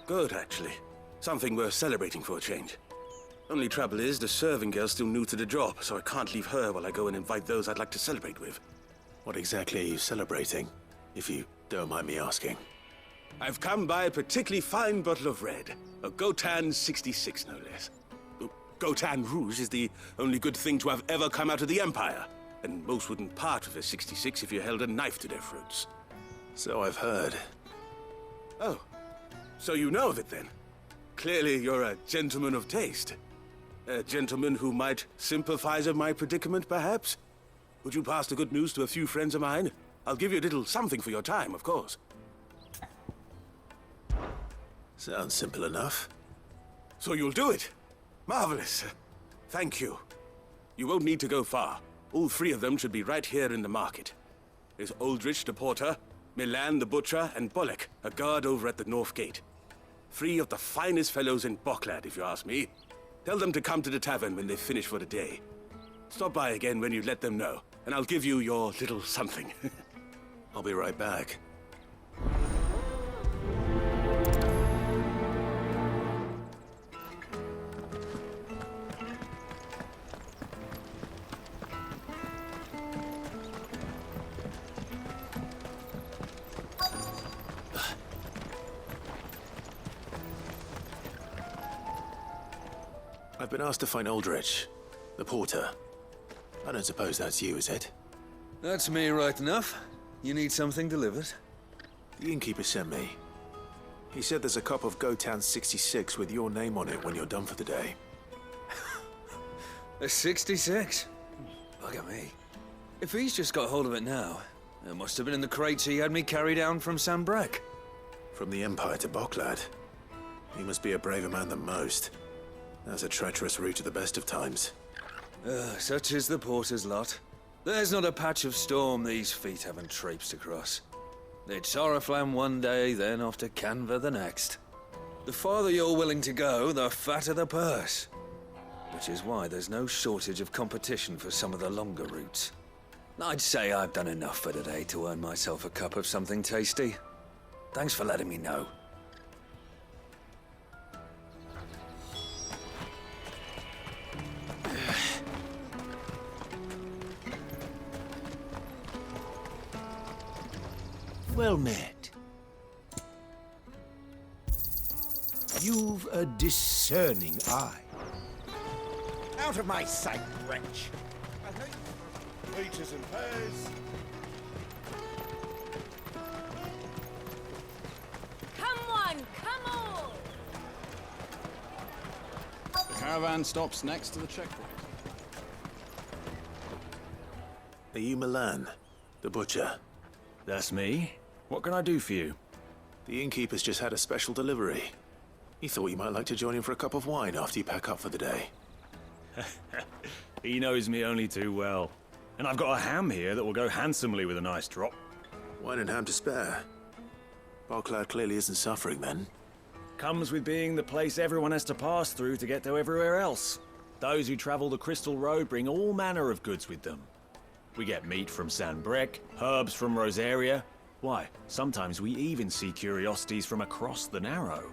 Good, actually. Something worth celebrating for a change. Only trouble is, the serving girl's still new to the job, so I can't leave her while I go and invite those I'd like to celebrate with. What exactly are you celebrating, if you don't mind me asking? I've come by a particularly fine bottle of red. A Gotan 66, no less. Gotan Rouge is the only good thing to have ever come out of the Empire. And most wouldn't part with a 66 if you held a knife to their throats. So I've heard. Oh, so you know of it then? Clearly you're a gentleman of taste. A gentleman who might sympathize with my predicament, perhaps? Would you pass the good news to a few friends of mine? I'll give you a little something for your time, of course. Sounds simple enough. So you'll do it? Marvelous. Thank you. You won't need to go far. All three of them should be right here in the market. There's Aldrich the porter, Milan the butcher, and Bolek, a guard over at the north gate. Three of the finest fellows in Boklad, if you ask me. Tell them to come to the tavern when they finish for the day. Stop by again when you let them know, and I'll give you your little something. I'll be right back. I've been asked to find Aldrich, the porter. I don't suppose that's you, is it? That's me right enough. You need something delivered? The innkeeper sent me. He said there's a cup of Gotan 66 with your name on it when you're done for the day. A 66? Bugger me. If he's just got hold of it now, It must have been in the crates he had me carry down from Sambrek. From the Empire to Boklad. He must be a braver man than most. That's a treacherous route at the best of times. Such is the porter's lot. There's not a patch of storm these feet haven't traipsed across. It's Oriflamme one day, then off to Canva the next. The farther you're willing to go, the fatter the purse. Which is why there's no shortage of competition for some of the longer routes. I'd say I've done enough for today to earn myself a cup of something tasty. Thanks for letting me know. Well met. You've a discerning eye. Out of my sight, wretch! Peaches and pears. Come one, come all! The caravan stops next to the checkpoint. Are you Milan, the butcher? That's me. What can I do for you? The innkeeper's just had a special delivery. He thought you might like to join him for a cup of wine after you pack up for the day. He knows me only too well. And I've got a ham here that will go handsomely with a nice drop. Wine and ham to spare. Boklad clearly isn't suffering then. Comes with being the place everyone has to pass through to get to everywhere else. Those who travel the Crystal Road bring all manner of goods with them. We get meat from Sambrek, herbs from Rosaria. Why, sometimes we even see curiosities from across the Narrow.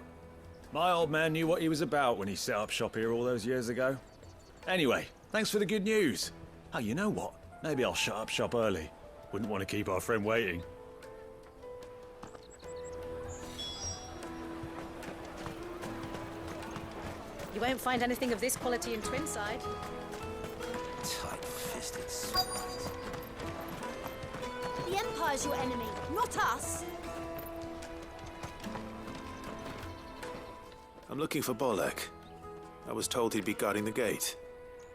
My old man knew what he was about when he set up shop here all those years ago. Anyway, thanks for the good news. Oh, you know what? Maybe I'll shut up shop early. Wouldn't want to keep our friend waiting. You won't find anything of this quality in Twinside. Tight-fisted swines. The Empire's your enemy, not us. I'm looking for Bolek. I was told he'd be guarding the gate.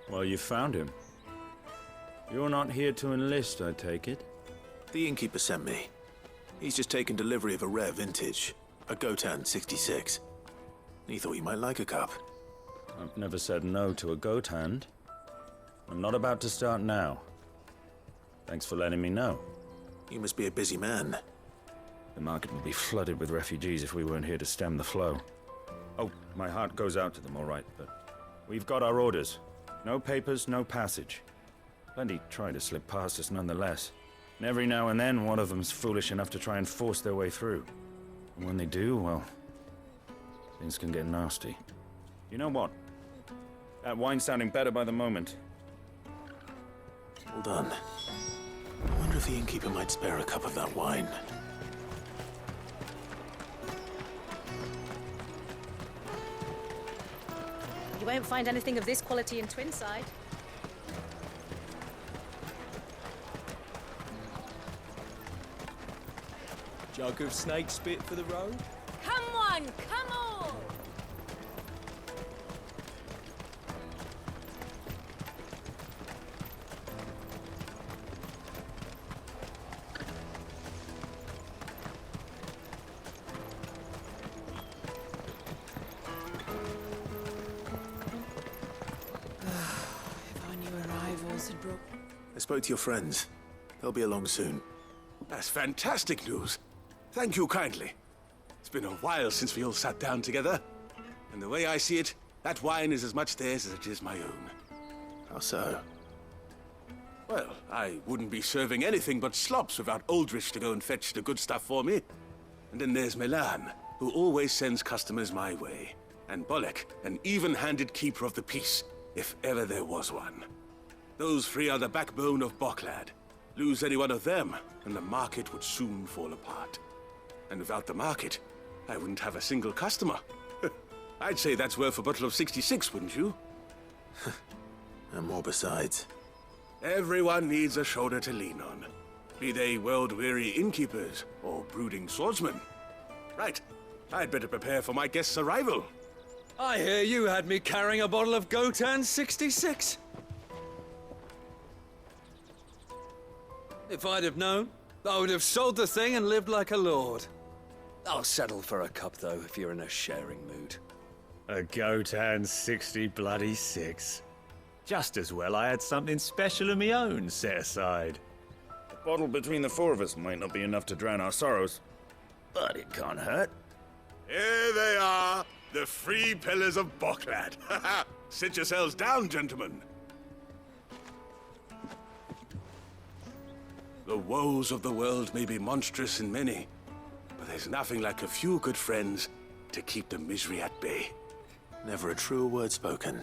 Well, you found him. You're not here to enlist, I take it? The innkeeper sent me. He's just taken delivery of a rare vintage, a Gotan 66. He thought you might like a cup. I've never said no to a goat hand. I'm not about to start now. Thanks for letting me know. You must be a busy man. The market would be flooded with refugees if we weren't here to stem the flow. Oh, my heart goes out to them, all right, but we've got our orders. No papers, no passage. Plenty try to slip past us nonetheless. And every now and then, one of them's foolish enough to try and force their way through. And when they do, well, things can get nasty. You know what? That wine's sounding better by the moment. Hold on. I wonder if the innkeeper might spare a cup of that wine. You won't find anything of this quality in Twinside. Jug of snake spit for the road? Come one, come all! I spoke to your friends. They'll be along soon. That's fantastic news. Thank you kindly. It's been a while since we all sat down together. And the way I see it, that wine is as much theirs as it is my own. How so? Well, I wouldn't be serving anything but slops without Aldrich to go and fetch the good stuff for me. And then there's Milan, who always sends customers my way. And Bolek, an even-handed keeper of the peace, if ever there was one. Those three are the backbone of Boklad. Lose any one of them, and the market would soon fall apart. And without the market, I wouldn't have a single customer. I'd say that's worth a bottle of 66, wouldn't you? And more besides. Everyone needs a shoulder to lean on. Be they world-weary innkeepers or brooding swordsmen. Right, I'd better prepare for my guest's arrival. I hear you had me carrying a bottle of Gotan 66. If I'd have known, I would have sold the thing and lived like a lord. I'll settle for a cup, though, if you're in a sharing mood. A goat and 60 bloody 6. Just as well I had something special of my own set aside. A bottle between the four of us might not be enough to drown our sorrows, but it can't hurt. Here they are, the 3 pillars of Boklad. Sit yourselves down, gentlemen. The woes of the world may be monstrous in many, but there's nothing like a few good friends to keep the misery at bay. Never a truer word spoken.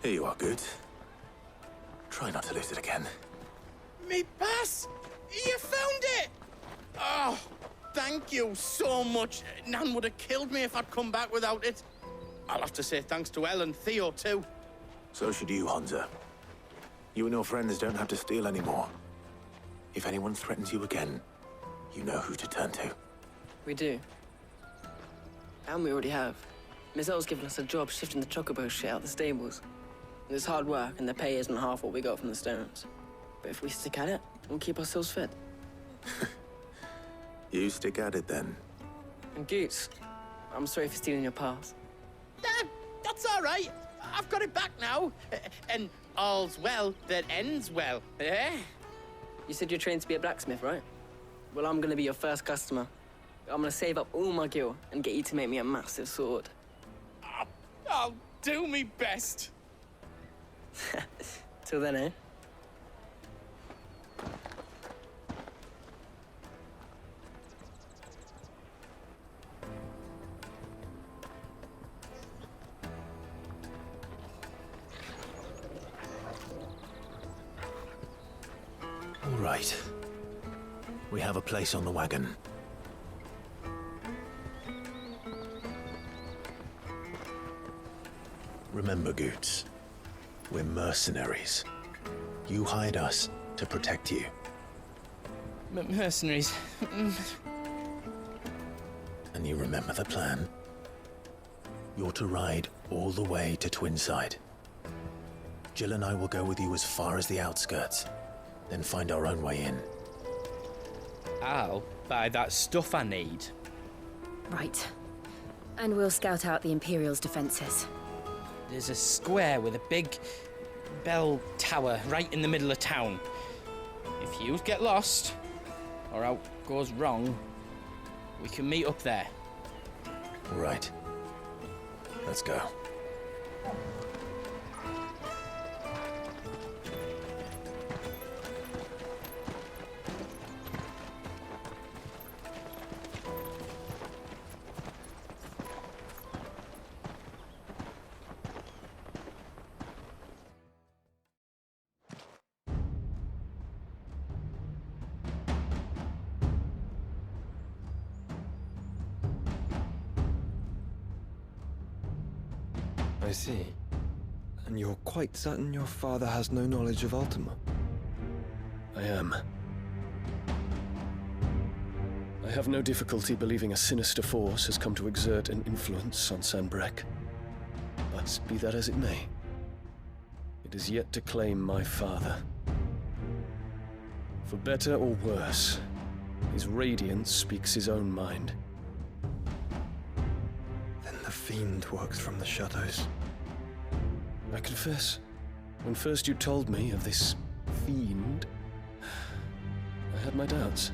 Here you are, good. Try not to lose it again. Me pass! You found it! Oh, thank you so much. Nan would have killed me if I'd come back without it. I'll have to say thanks to Elle and Theo, too. So should you, Hansa. You and your friends don't have to steal anymore. If anyone threatens you again, you know who to turn to. We do. And we already have. Miss Elle's given us a job shifting the chocobo shit out the stables. It's hard work, and the pay isn't half what we got from the stones. But if we stick at it, we'll keep ourselves fed. You stick at it, then. And Goots, I'm sorry for stealing your pass. That's all right. I've got it back now. And all's well that ends well, eh? You said you're trained to be a blacksmith, right? Well, I'm gonna be your first customer. I'm gonna save up all my gil and get you to make me a massive sword. I'll do me best. Till then, eh? All right. We have a place on the wagon. Remember, Goots, we're mercenaries. You hired us to protect you. Mercenaries. And you remember the plan? You're to ride all the way to Twinside. Jill and I will go with you as far as the outskirts, then find our own way in. I'll buy that stuff I need. Right. And we'll scout out the Imperial's defenses. There's a square with a big bell tower right in the middle of town. If you get lost, or out goes wrong, we can meet up there. All right. Let's go. I see. And you're quite certain your father has no knowledge of Ultima? I am. I have no difficulty believing a sinister force has come to exert an influence on Sanbreque. But be that as it may, it is yet to claim my father. For better or worse, his radiance speaks his own mind. Then the fiend works from the shadows. I confess, when first you told me of this fiend, I had my doubts.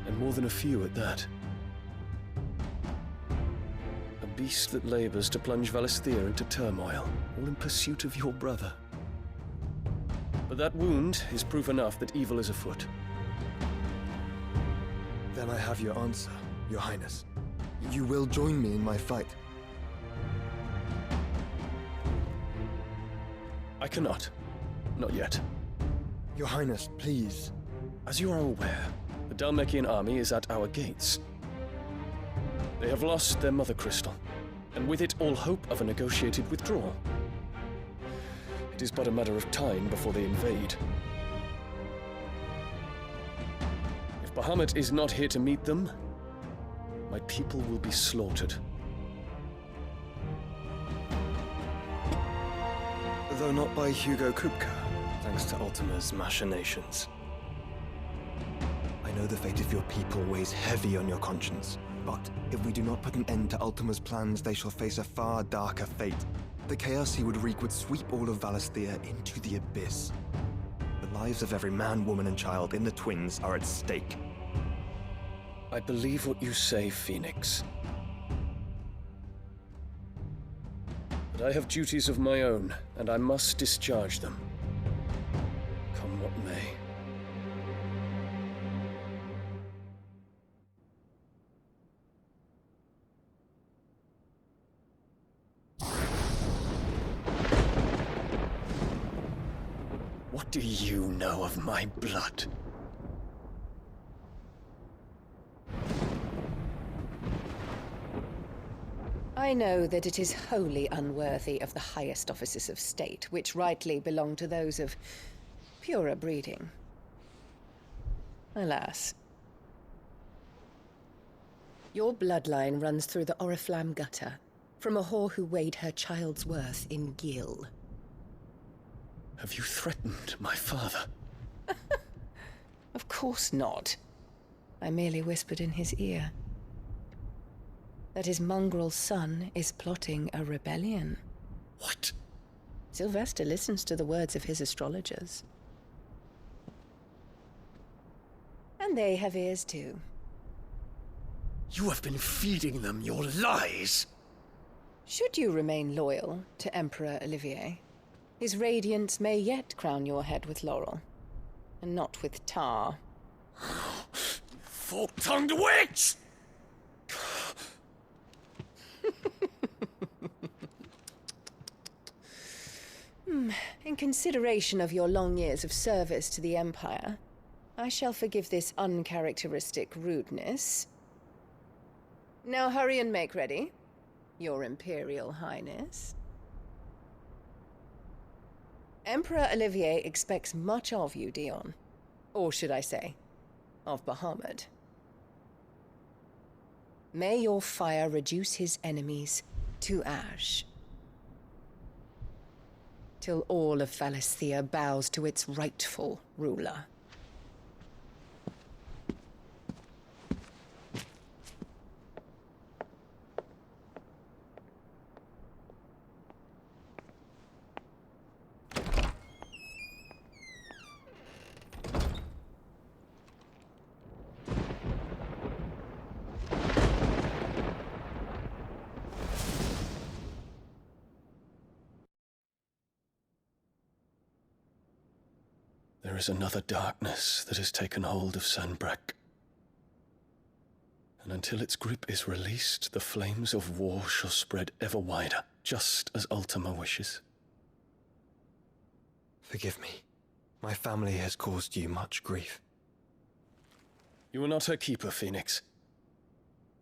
And more than a few at that. A beast that labors to plunge Valisthea into turmoil, all in pursuit of your brother. But that wound is proof enough that evil is afoot. Then I have your answer, Your Highness. You will join me in my fight. I cannot. Not yet. Your Highness, please. As you are aware, the Dhalmekian army is at our gates. They have lost their mother crystal, and with it all hope of a negotiated withdrawal. It is but a matter of time before they invade. If Bahamut is not here to meet them, my people will be slaughtered. Though not by Hugo Kupka, thanks to Ultima's machinations. I know the fate of your people weighs heavy on your conscience, but if we do not put an end to Ultima's plans, they shall face a far darker fate. The chaos he would wreak would sweep all of Valisthea into the abyss. The lives of every man, woman, and child in the Twins are at stake. I believe what you say, Phoenix. But I have duties of my own, and I must discharge them. Come what may. What do you know of my blood? I know that it is wholly unworthy of the highest offices of state, which rightly belong to those of purer breeding. Alas. Your bloodline runs through the Oriflamme gutter, from a whore who weighed her child's worth in gil. Have you threatened my father? Of course not. I merely whispered in his ear that his mongrel son is plotting a rebellion. What? Sylvester listens to the words of his astrologers. And they have ears too. You have been feeding them your lies! Should you remain loyal to Emperor Olivier, his radiance may yet crown your head with laurel, and not with tar. Fork-tongued witch! In consideration of your long years of service to the Empire, I shall forgive this uncharacteristic rudeness. Now hurry and make ready, Your Imperial Highness. Emperor Olivier expects much of you, Dion. Or should I say, of Bahamut. May your fire reduce his enemies to ash, till all of Valisthea bows to its rightful ruler. There is another darkness that has taken hold of Sanbreque. And until its grip is released, the flames of war shall spread ever wider, just as Ultima wishes. Forgive me. My family has caused you much grief. You are not her keeper, Phoenix.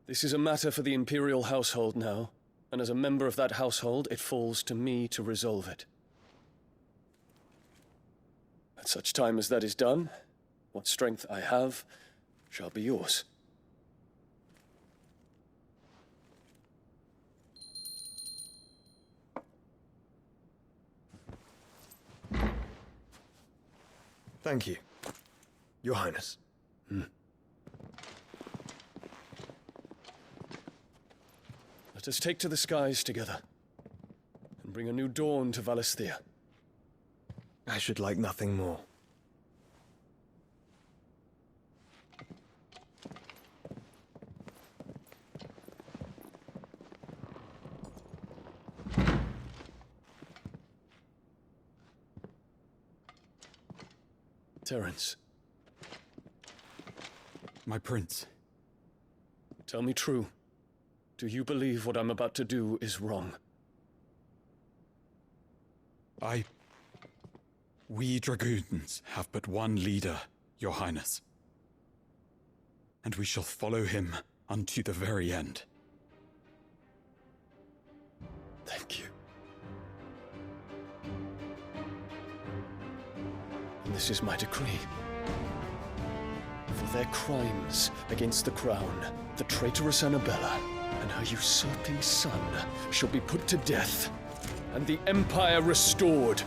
This is a matter for the Imperial household now, and as a member of that household, it falls to me to resolve it. At such time as that is done, what strength I have shall be yours. Thank you, Your Highness. Let us take to the skies together, and bring a new dawn to Valisthea. I should like nothing more. Terence. My prince. Tell me true. Do you believe what I'm about to do is wrong? We dragoons have but one leader, Your Highness. And we shall follow him unto the very end. Thank you. And this is my decree. For their crimes against the crown, the traitorous Annabella and her usurping son shall be put to death, and the Empire restored